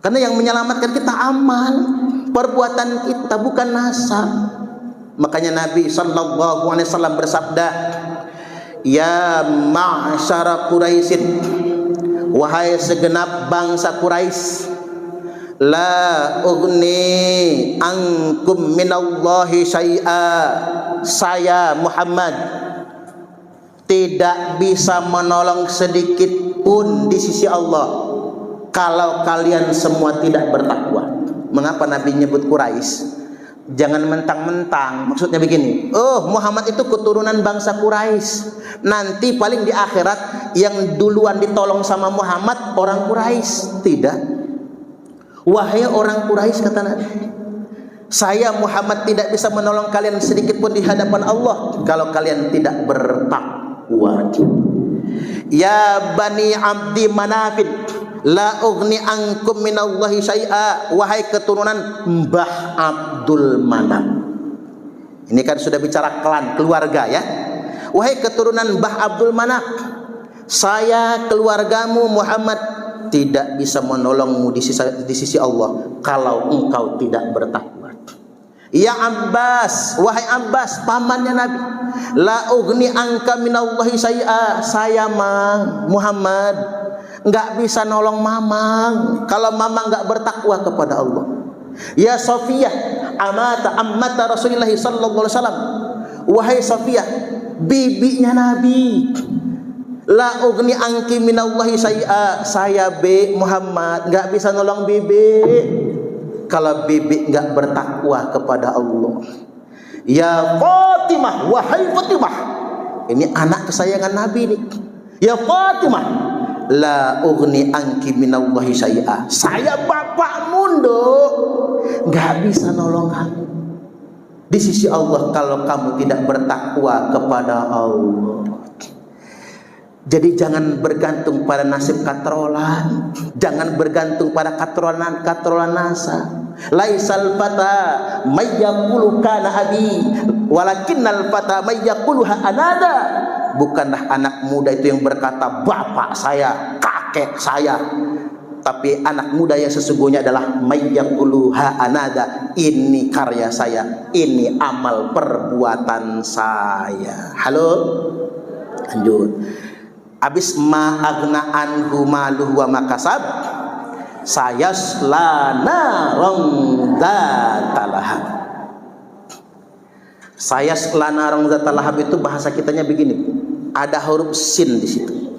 Karena yang menyelamatkan kita amal, perbuatan kita, bukan nasab. Makanya Nabi sallallahu alaihi wasallam bersabda, "Ya ma'syara Quraisyin, wahai segenap bangsa Quraisy, la ugni ankum minallahi syai'a." Saya Muhammad tidak bisa menolong sedikit pun di sisi Allah kalau kalian semua tidak bertakwa. Mengapa Nabi nyebut Quraisy? Jangan mentang-mentang, maksudnya begini, oh Muhammad itu keturunan bangsa Quraisy, nanti paling di akhirat yang duluan ditolong sama Muhammad orang Quraisy. Tidak. Wahai orang Quraisy, kata Nabi, saya Muhammad tidak bisa menolong kalian sedikit pun di hadapan Allah kalau kalian tidak bertakwa. Ya Bani Abdi Manafin, la ugni ankum minallahi syai'a. Wahai keturunan Mbah Abdul Manaf. Ini kan sudah bicara klan, keluarga ya. Wahai keturunan Mbah Abdul Manaf, saya keluargamu Muhammad tidak bisa menolongmu di sisi Allah kalau engkau tidak bertakwa. Ya Abbas, wahai Abbas, pamannya Nabi, la ugni anka minallahi syai'a. Saya Muhammad enggak bisa nolong mamang kalau mamang enggak bertakwa kepada Allah. Ya Safiyah, ammata Rasulullah sallallahu alaihi wasallam, wahai Safiyah, bibinya Nabi, la ugni anki minallahi syai'a. Saya Muhammad enggak bisa nolong bibi kalau bibi enggak bertakwa kepada Allah. Ya Fatimah, wahai Fatimah, ini anak kesayangan Nabi nih. Ya Fatimah, la ugni anki minallahi syai'a. Saya bapakmu nduk, enggak bisa nolong kamu di sisi Allah kalau kamu tidak bertakwa kepada Allah. Jadi jangan bergantung pada nasib katrolan, jangan bergantung pada katrolan nasa. Laisal fata mayyaqulu kana abi, walakinnal fata mayyaquluha anada. Bukanlah anak muda itu yang berkata bapak saya, kakek saya, tapi anak muda yang sesungguhnya adalah mayyaquluha anada. Ini karya saya, ini amal perbuatan saya. Halo, lanjut. Abis ma agna anhu maluhu wa makasab, sayasla narang dzatalahab. Sayasla narang dzatalahab itu bahasa kitanya begini, ada huruf sin di situ,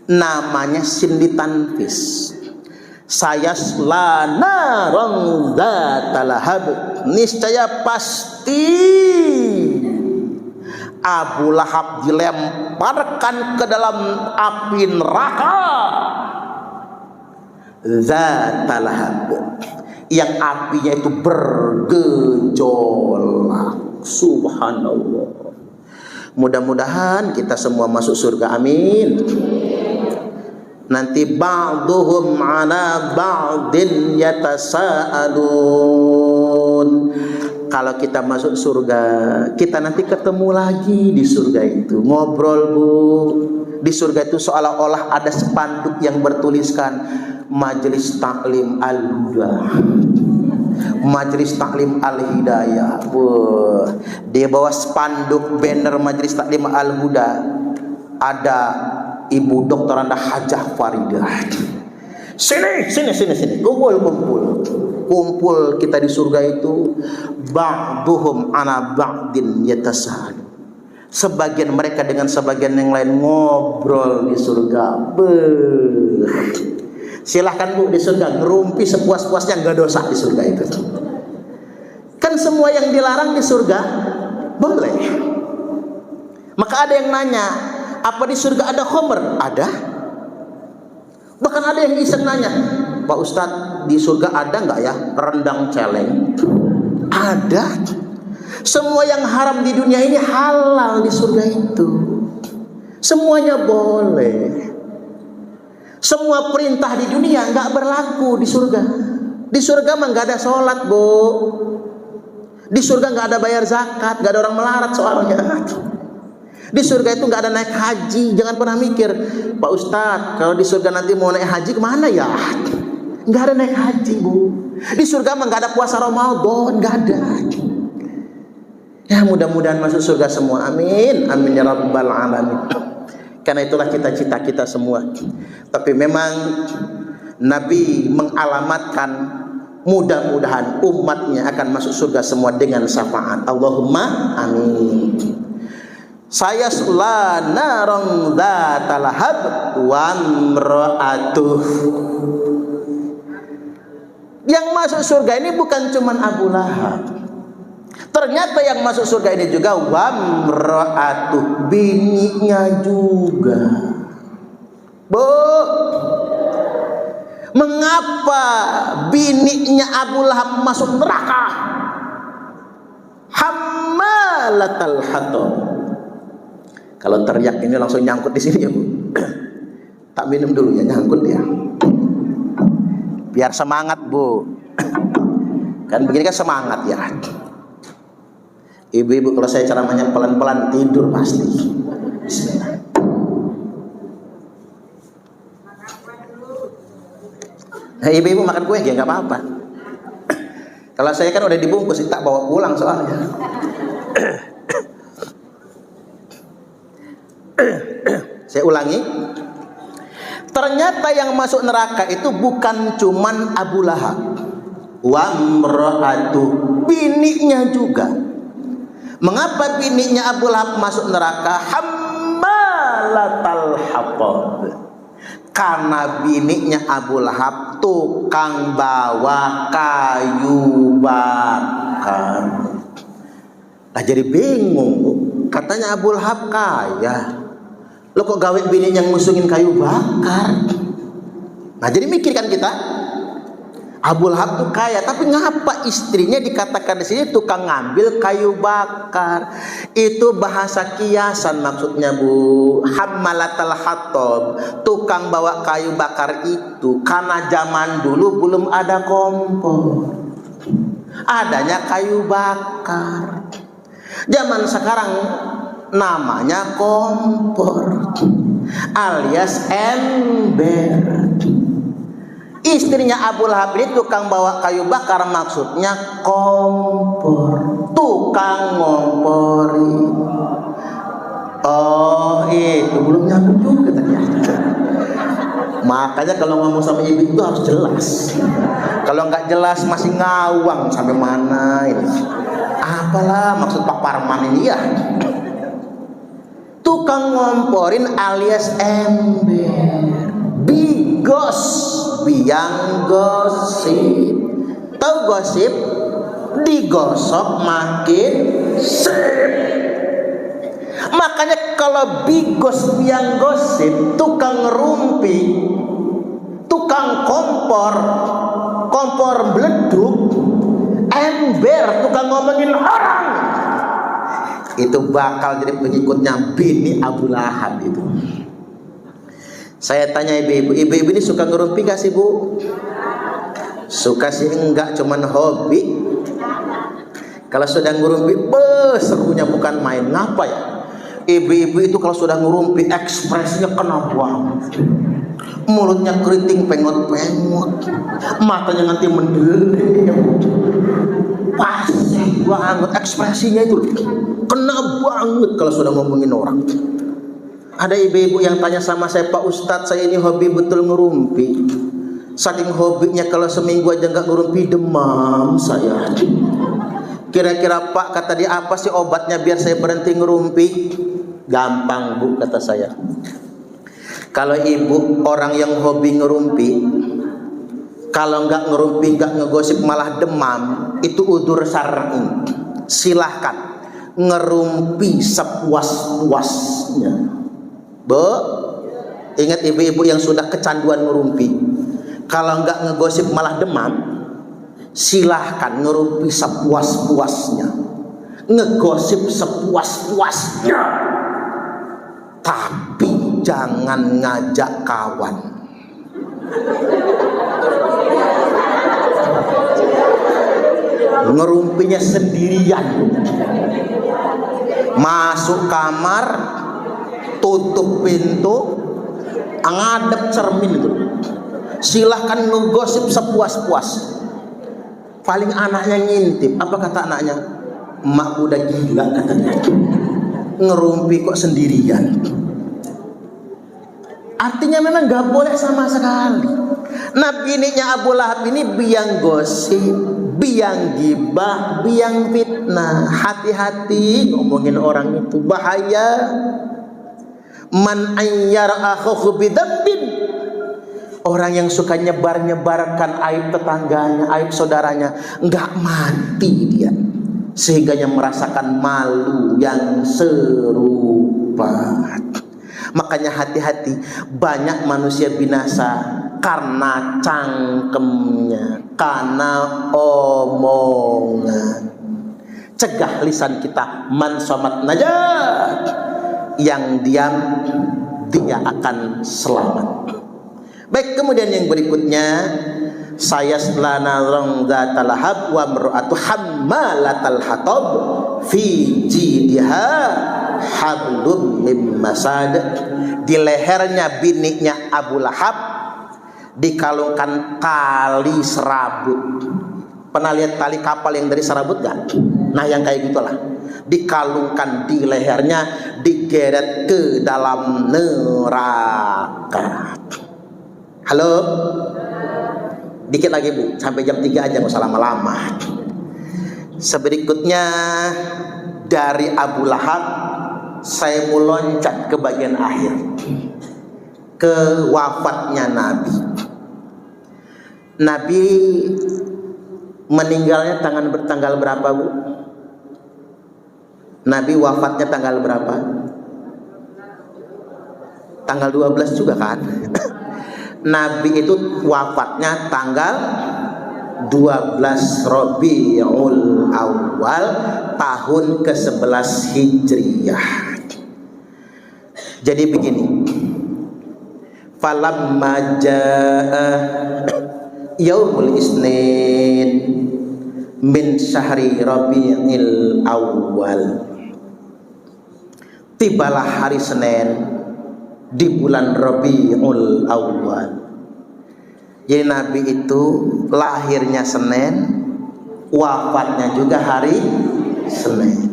namanya sin ditanfis. Sayasla narang dzatalahab, niscaya pasti Abu Lahab dilemparkan ke dalam api neraka Zatalahab, yang apinya itu bergejolak. Subhanallah. Mudah-mudahan kita semua masuk surga, amin. Nanti ba'duhum ala ba'din yatasa'alun. Kalau kita masuk surga, kita nanti ketemu lagi di surga itu, ngobrol bu. Di surga itu seolah-olah ada spanduk yang bertuliskan Majelis Taklim Al-Huda, Majelis Taklim Al-Hidayah. Di bawah spanduk banner Majelis Taklim Al-Huda ada Ibu Dr. Anda Hajah Faridah. Sini, kumpul kita di surga itu. Ba'duhum ana ba'din yatasal. Sebagian mereka dengan sebagian yang lain ngobrol di surga. Silahkan bu di surga ngerumpi sepuas-puasnya, nggak dosa di surga itu. Kan semua yang dilarang di surga boleh. Maka ada yang nanya, apa di surga ada khamr? Ada. Bahkan ada yang iseng nanya, Pak Ustadz, di surga ada nggak ya rendang celeng? Ada. Semua yang haram di dunia ini halal di surga itu. Semuanya boleh. Semua perintah di dunia nggak berlaku di surga. Di surga mah nggak ada sholat bu. Di surga nggak ada bayar zakat, nggak ada orang melarat soalnya. Di surga itu nggak ada naik haji. Jangan pernah mikir, Pak Ustadz, kalau di surga nanti mau naik haji kemana ya? Nggak ada naik haji, Bu. Di surga mah nggak ada puasa Ramadan, nggak ada. Ya mudah-mudahan masuk surga semua. Amin, amin ya rabbal alamin. Karena itulah cita-cita kita semua. Tapi memang Nabi mengalamatkan mudah-mudahan umatnya akan masuk surga semua dengan syafaat. Allahumma amin. Saya la narong dzatal lahab wa imra'atuh. Yang masuk surga ini bukan cuman Abu Lahab. Ternyata yang masuk surga ini juga wa imra'atuh, bininya juga. Bu, mengapa bininya Abu Lahab masuk neraka? Hammalatal hatab. Kalau teriak ini langsung nyangkut di sini ya, Bu. Tak minum dulu ya, nyangkut ya. Biar semangat, Bu. Kan begini kan semangat ya. Ibu-ibu kalau saya ceramahnya pelan-pelan tidur pasti. Bismillah. Nah, ibu-ibu makan kue ya nggak apa-apa. Kalau saya kan udah dibungkus, tak bawa pulang soalnya. Saya ulangi. Ternyata yang masuk neraka itu bukan cuman Abu Lahab. Wa imra'atuh, bininya juga. Mengapa bininya Abu Lahab masuk neraka? Hammalatal hatab. Karena bininya Abu Lahab tukang bawa kayu bakar. Nah jadi bingung, Bu. Katanya Abu Lahab kaya. Lo kok gawe bininya ngusungin kayu bakar? Nah jadi mikir kan kita, Abu Lahab tuh kaya, tapi ngapa istrinya dikatakan di sini tukang ngambil kayu bakar? Itu bahasa kiasan maksudnya, Bu. Hammalatal hatab, tukang bawa kayu bakar itu karena zaman dulu belum ada kompor, adanya kayu bakar. Zaman sekarang namanya kompor alias ember. Istrinya Abu Lahab ini tukang bawa kayu bakar, maksudnya kompor, tukang ngompori. Oh itu belum nyambung juga ternyata. Makanya kalau ngomong sama ibu itu harus jelas. Kalau nggak jelas masih ngawang sampai mana ini. Apalah maksud Pak Parman ini ya? Tukang ngomporin alias ember. Bigos, biang gosip. Tahu gosip? Digosok makin sip. Makanya kalau bigos biang gosip, tukang ngerumpi, tukang kompor, kompor beleduk, ember, tukang ngomongin orang, itu bakal jadi pengikutnya bini Abu Lahab itu. Saya tanya ibu-ibu, ibu-ibu ini suka ngerumpi gak sih, Bu? Suka sih enggak, cuman hobi. Kalau sudah ngerumpi, serunya bukan main. Ngapa ya? Ibu-ibu itu kalau sudah ngerumpi ekspresinya kena banget. Mulutnya keriting pengot-pengot, matanya nanti mendelik. Pasti banget ekspresinya itu, kena banget kalau sudah ngomongin orang. Ada ibu-ibu yang tanya sama saya, Pak Ustadz, saya ini hobi betul ngerumpi. Saking hobinya kalau seminggu aja nggak ngerumpi demam saya. Kira-kira Pak, kata dia, apa sih obatnya biar saya berhenti ngerumpi? Gampang, Bu, kata saya. Kalau ibu orang yang hobi ngerumpi, kalau nggak ngerumpi, nggak ngegosip malah demam, itu udzur syar'i. Silahkan ngerumpi sepuas-puasnya. Bu, ingat ibu-ibu yang sudah kecanduan ngerumpi, kalau nggak ngegosip malah demam, silahkan ngerumpi sepuas-puasnya, ngegosip sepuas-puasnya, tapi jangan ngajak kawan. ngerumpinya sendirian. Masuk kamar, tutup pintu, ngadep cermin itu. Silahkan ngegosip sepuas-puas. Paling anaknya ngintip. Apa kata anaknya? Emak udah gila katanya. Ngerumpi kok sendirian. Artinya memang gak boleh sama sekali. Nah bininya Abu Lahab ini biang gosip, biang gibah, biang fitnah. Hati-hati ngomongin orang itu, bahaya. Man ayyara akhuhu bidambin, orang yang suka nyebar-nyebarkan aib tetangganya, aib saudaranya, nggak mati dia, sehingganya merasakan malu yang serupa. Makanya hati-hati, banyak manusia binasa karena cangkemnya, karena omongan. Cegah lisan kita, man somat najat, yang diam dia akan selamat. Baik, kemudian yang berikutnya, saya selana rongga talahab wa mru'atu hammalatal hatab fi jidha hablum mim masad. Di lehernya biniknya Abu Lahab dikalungkan tali serabut. Pernah lihat tali kapal yang dari serabut gak? Nah yang kayak gitulah, dikalungkan di lehernya, digeret ke dalam neraka. Halo, dikit lagi Bu, sampai jam 3 aja, gak usah lama-lama. Seberikutnya dari Abu Lahab, saya mau loncat ke bagian akhir, ke wafatnya Nabi. Nabi meninggalnya tanggal berapa Bu? Nabi wafatnya tanggal berapa? Tanggal 12 juga kan? Nabi itu wafatnya tanggal 12 Rabiul Awal tahun ke-11 Hijriyah. Jadi begini, falamma jaa yaumul isnin min syahri Rabiul Awal, tibalah hari Senin di bulan Rabiul Awal. Jadi Nabi itu lahirnya Senin, wafatnya juga hari Senin.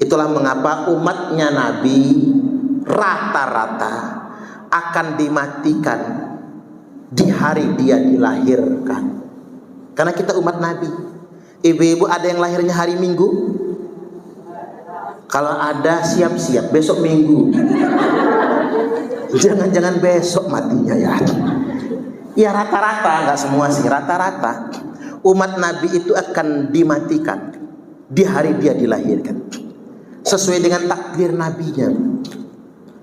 Itulah mengapa umatnya Nabi rata-rata akan dimatikan di hari dia dilahirkan. Karena kita umat Nabi. Ibu-ibu ada yang lahirnya hari Minggu? Kalau ada siap-siap, besok Minggu. Jangan-jangan besok matinya ya. Ya rata-rata, nggak semua sih, rata-rata umat Nabi itu akan dimatikan di hari dia dilahirkan, sesuai dengan takdir Nabinya,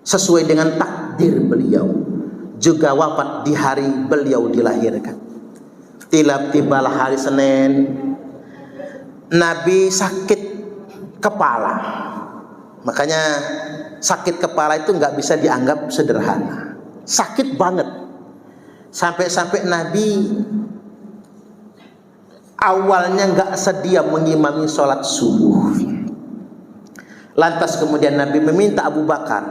sesuai dengan takdir beliau, juga wafat di hari beliau dilahirkan. Tiba-tibalah hari Senin, Nabi sakit kepala. Makanya sakit kepala itu nggak bisa dianggap sederhana, sakit banget. Sampai-sampai Nabi awalnya nggak sedia mengimami sholat subuh. Lantas kemudian Nabi meminta Abu Bakar.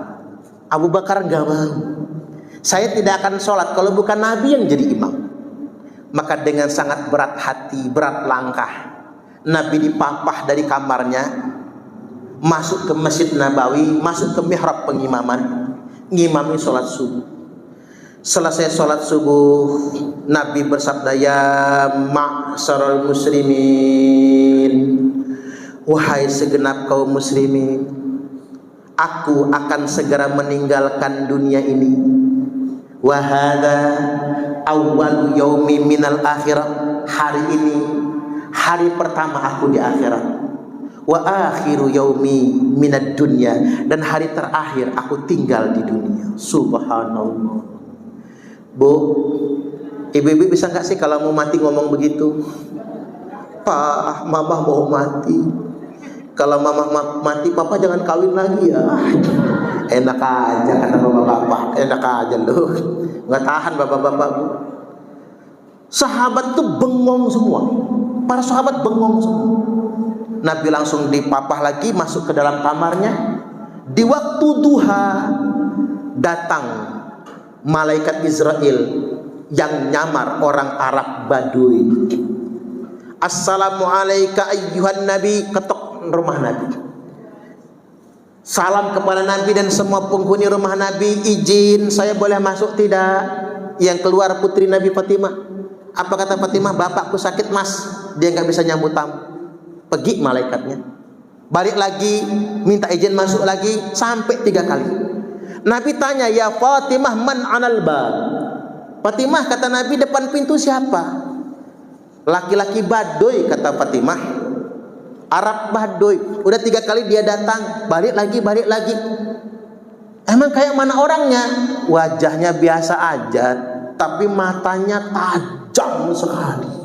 Abu Bakar nggak mau. Saya tidak akan sholat kalau bukan Nabi yang jadi imam. Maka dengan sangat berat hati, berat langkah, Nabi dipapah dari kamarnya, masuk ke Masjid Nabawi, masuk ke mihrab pengimaman, ngimami sholat subuh. Selesai sholat subuh, Nabi bersabda, ya ma'syaral muslimin, wahai segenap kaum muslimin, aku akan segera meninggalkan dunia ini. Wa hadza awwalu yaumi minal akhirah, hari ini hari pertama aku di akhirat. Wa akhiru yaumi minad dunya, dan hari terakhir aku tinggal di dunia. Subhanallah. Bu, ibu-ibu bisa nggak sih kalau mau mati ngomong begitu? Pak, mama mau mati. Kalau mama mati, papa jangan kawin lagi ya. Enak aja kata bapak-bapak, enak aja loh. Nggak tahan bapak-bapak Bu. Sahabat tuh bengong semua. Para sahabat bengong semua. Nabi langsung dipapah lagi, masuk ke dalam kamarnya. Di waktu duha datang malaikat Israel yang nyamar orang Arab Baduy. Assalamualaikum ayyuhan nabi, ketok rumah Nabi. Salam kepada Nabi dan semua penghuni rumah Nabi, izin saya boleh masuk tidak? Yang keluar putri Nabi Fatimah. Apa kata Fatimah? Bapakku sakit mas, dia nggak bisa nyambut tamu. Pergi malaikatnya, balik lagi, minta izin masuk lagi, sampai 3 kali. Nabi tanya, ya Fatimah man anal bab. Fatimah, kata Nabi, depan pintu siapa? Laki-laki Baduy, kata Fatimah. Arab Baduy. Udah 3 kali dia datang, balik lagi. Emang kayak mana orangnya? Wajahnya biasa aja, tapi matanya tajam sekali.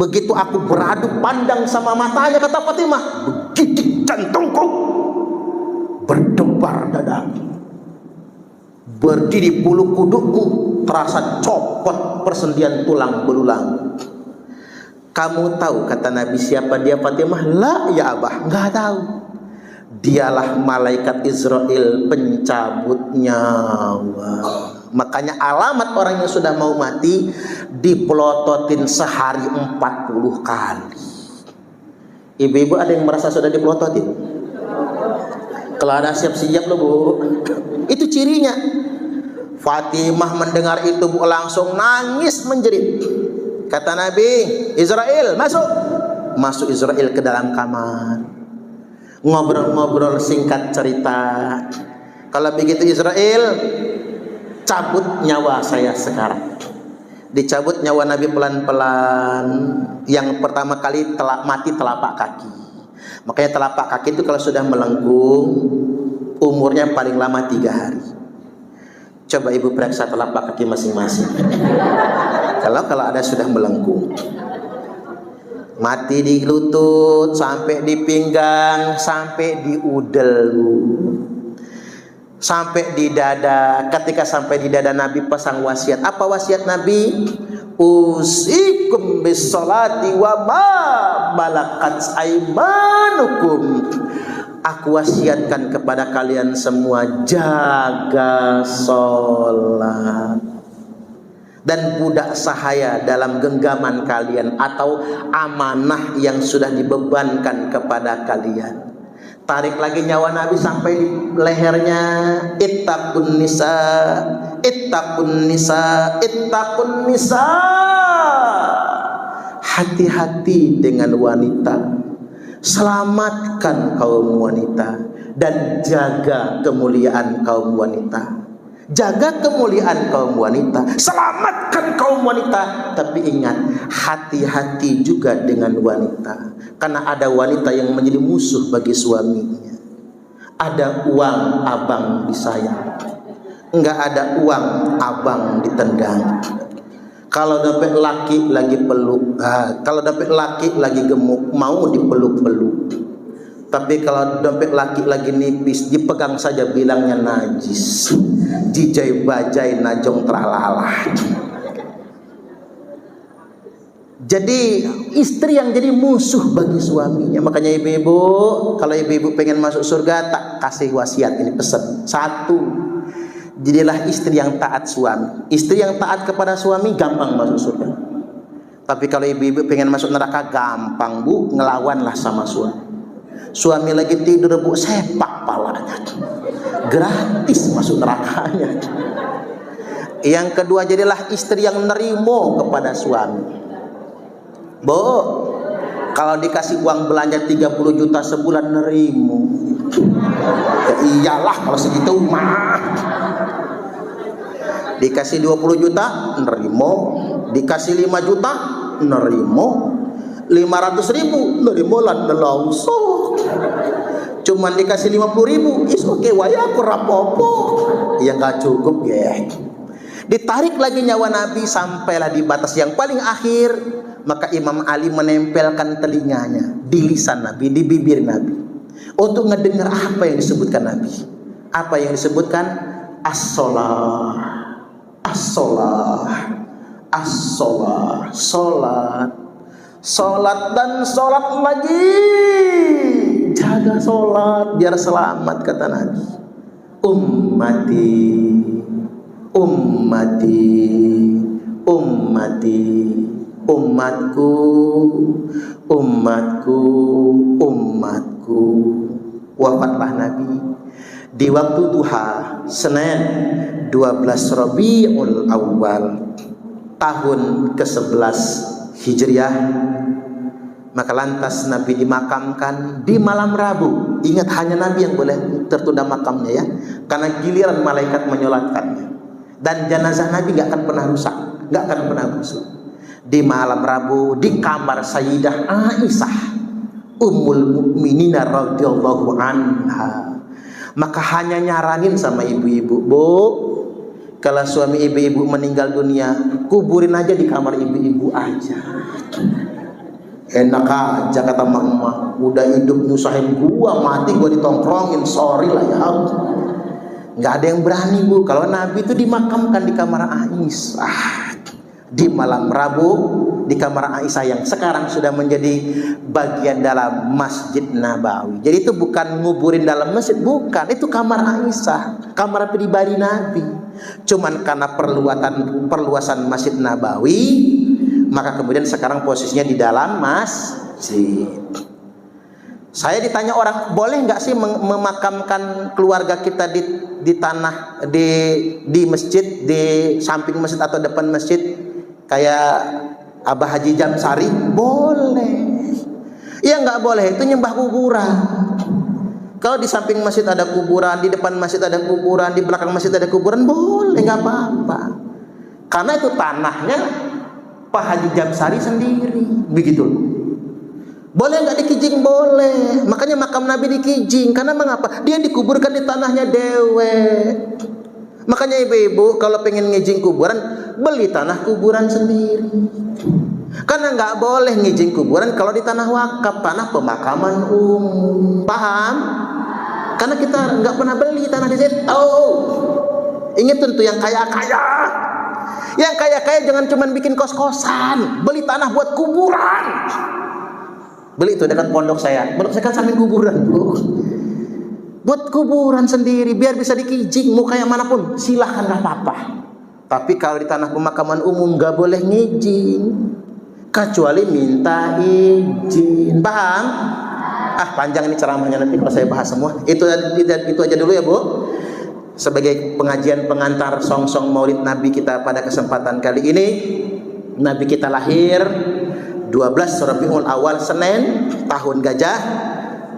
Begitu aku beradu pandang sama matanya, kata Fatimah, begitu jantungku berdebar dadaku, berdiri bulu kudukku terasa copot persendian tulang belulang. Kamu tahu, kata Nabi, siapa dia Fatimah? La ya abah, nggak tahu. Dialah malaikat Israel pencabut nyawa. Makanya alamat orang yang sudah mau mati dipelototin sehari 40 kali. Ibu-ibu ada yang merasa sudah dipelototin? Kalau ada siap-siap loh bu. Itu cirinya. Fatimah mendengar itu bu, langsung nangis menjerit. Kata Nabi, Israel masuk. Masuk Israel ke dalam kamar. Ngobrol-ngobrol, singkat cerita. Kalau begitu Israel, cabut nyawa saya sekarang. Dicabut nyawa Nabi pelan-pelan. Yang pertama kali mati telapak kaki. Makanya telapak kaki itu kalau sudah melengkung, umurnya paling lama 3 hari. Coba ibu periksa telapak kaki masing-masing. Kalau ada sudah melengkung, mati di lutut, sampai di pinggang, sampai di udel, sampai di dada. Ketika sampai di dada, Nabi pasang wasiat. Apa wasiat Nabi? Usikum bis salati wa ma malakat aimanukum. Aku wasiatkan kepada kalian semua, jaga sholat dan budak sahaya dalam genggaman kalian atau amanah yang sudah dibebankan kepada kalian. Tarik lagi nyawa Nabi sampai di lehernya. Ittaqun nisa, ittaqun nisa, ittaqun nisa. Hati-hati dengan wanita. Selamatkan kaum wanita dan jaga kemuliaan kaum wanita. Jaga kemuliaan kaum wanita, selamatkan kaum wanita. Tapi ingat, hati-hati juga dengan wanita, karena ada wanita yang menjadi musuh bagi suaminya. Ada uang abang disayang, enggak ada uang abang ditendang. Kalau dompet laki lagi peluk, kalau dompet laki lagi gemuk, mau dipeluk-peluk. Tapi kalau dompet laki lagi nipis, dipegang saja bilangnya najis. Jijai bajai najong tralala. Jadi istri yang jadi musuh bagi suaminya. Makanya ibu-ibu, kalau ibu-ibu pengen masuk surga, tak kasih wasiat ini, pesan. 1, jadilah istri yang taat suami. Istri yang taat kepada suami gampang masuk surga. Tapi kalau ibu-ibu pengen masuk neraka, gampang bu, ngelawanlah sama suami. Suami lagi tidur bu, sepak palanya, gratis masuk nerakanya. Yang kedua, jadilah istri yang nerimo kepada suami. Bu, kalau dikasih uang belanja 30 juta sebulan, nerimo. Ya iyalah kalau segitu mah. Dikasih 20 juta, nerimo. Dikasih 5 juta, nerimo. 500.000, nerimo lan langsung. Cuman dikasih 50.000, is oke wae aku rapopo. Ya nggak cukup ya. Ditarik lagi nyawa Nabi sampailah di batas yang paling akhir. Maka Imam Ali menempelkan telinganya di lisan Nabi, di bibir Nabi, untuk ngedengar apa yang disebutkan Nabi. Apa yang disebutkan? As-sholah, as-sholah, as-sholah, sholat. Sholat dan sholat lagi. Jaga sholat biar selamat, kata Nabi. Ummati, ummati, ummati, umatku, umatku, umatku. Wafatlah Nabi di waktu duha Senin 12 Rabiul Awal tahun ke-11 Hijriah. Maka lantas Nabi dimakamkan di malam Rabu. Ingat, hanya Nabi yang boleh tertunda makamnya ya, karena giliran malaikat menyolatkannya. Dan jenazah Nabi gak akan pernah rusak, gak akan pernah busuk. Di malam Rabu di kamar Sayyidah Aisyah Ummul Mukminina radhiyallahu anha. Maka hanya nyaranin sama ibu-ibu, Bu, kalau suami ibu-ibu meninggal dunia, kuburin aja di kamar ibu-ibu aja. Enak aja kata mama, udah hidup nyusahin gua, mati gua ditongkrongin, sorry lah ya. Nggak ada yang berani, Bu. Kalau Nabi itu dimakamkan di kamar Aisyah di malam Rabu, di kamar Aisyah yang sekarang sudah menjadi bagian dalam Masjid Nabawi. Jadi itu bukan nguburin dalam masjid, bukan. Itu kamar Aisyah, kamar pribadi Nabi. Cuman karena perluasan Masjid Nabawi, maka kemudian sekarang posisinya di dalam masjid. Saya ditanya orang, boleh nggak sih memakamkan keluarga kita di tanah di masjid, di samping masjid atau depan masjid, kayak Abah Haji Jamsari? Boleh. Ya nggak boleh, itu nyembah kuburan. Kalau di samping masjid ada kuburan, di depan masjid ada kuburan, di belakang masjid ada kuburan, boleh, nggak apa-apa. Karena itu tanahnya Pak Haji Jamsari sendiri, begitu. Boleh nggak di Kijing? Boleh. Makanya makam Nabi di Kijing. Karena mengapa? Dia dikuburkan di tanahnya dewe. Makanya ibu-ibu kalau pengen ngijing kuburan, beli tanah kuburan sendiri. Karena nggak boleh ngijing kuburan kalau di tanah wakaf, tanah pemakaman umum. Paham? Karena kita nggak pernah beli tanah di situ. Ingat tentu yang kaya-kaya. Yang kaya-kaya jangan cuma bikin kos-kosan, beli tanah buat kuburan. Beli itu dekat pondok saya. Pondok saya kan samping kuburan, Bu. Buat kuburan sendiri, biar bisa dikijing, mau kayak manapun, silahkan, nggak apa-apa. Tapi kalau di tanah pemakaman umum nggak boleh ngijing, kecuali minta izin. Paham? Panjang ini ceramahnya, nanti kalau saya bahas semua. Itu aja dulu ya, Bu. Sebagai pengajian pengantar song-song Maulid Nabi kita pada kesempatan kali ini. Nabi kita lahir 12 Rabiul Awal Senin tahun Gajah,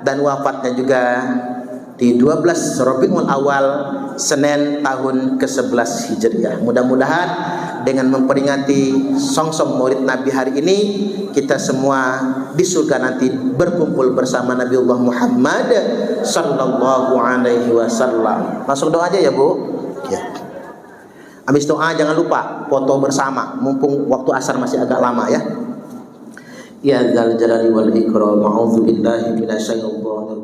dan wafatnya juga di 12 Rabiul Awal Senin tahun ke-11 Hijriah. Mudah-mudahan dengan memperingati song-song Maulid Nabi hari ini, kita semua di surga nanti berkumpul bersama Nabiullah Muhammad sallallahu alaihi wasallam. Masuk doa aja ya, Bu. Ya. Habis doa jangan lupa foto bersama, mumpung waktu asar masih agak lama ya. Ya dzal jalali wal ikram, a'udzu billahi minasyaitonir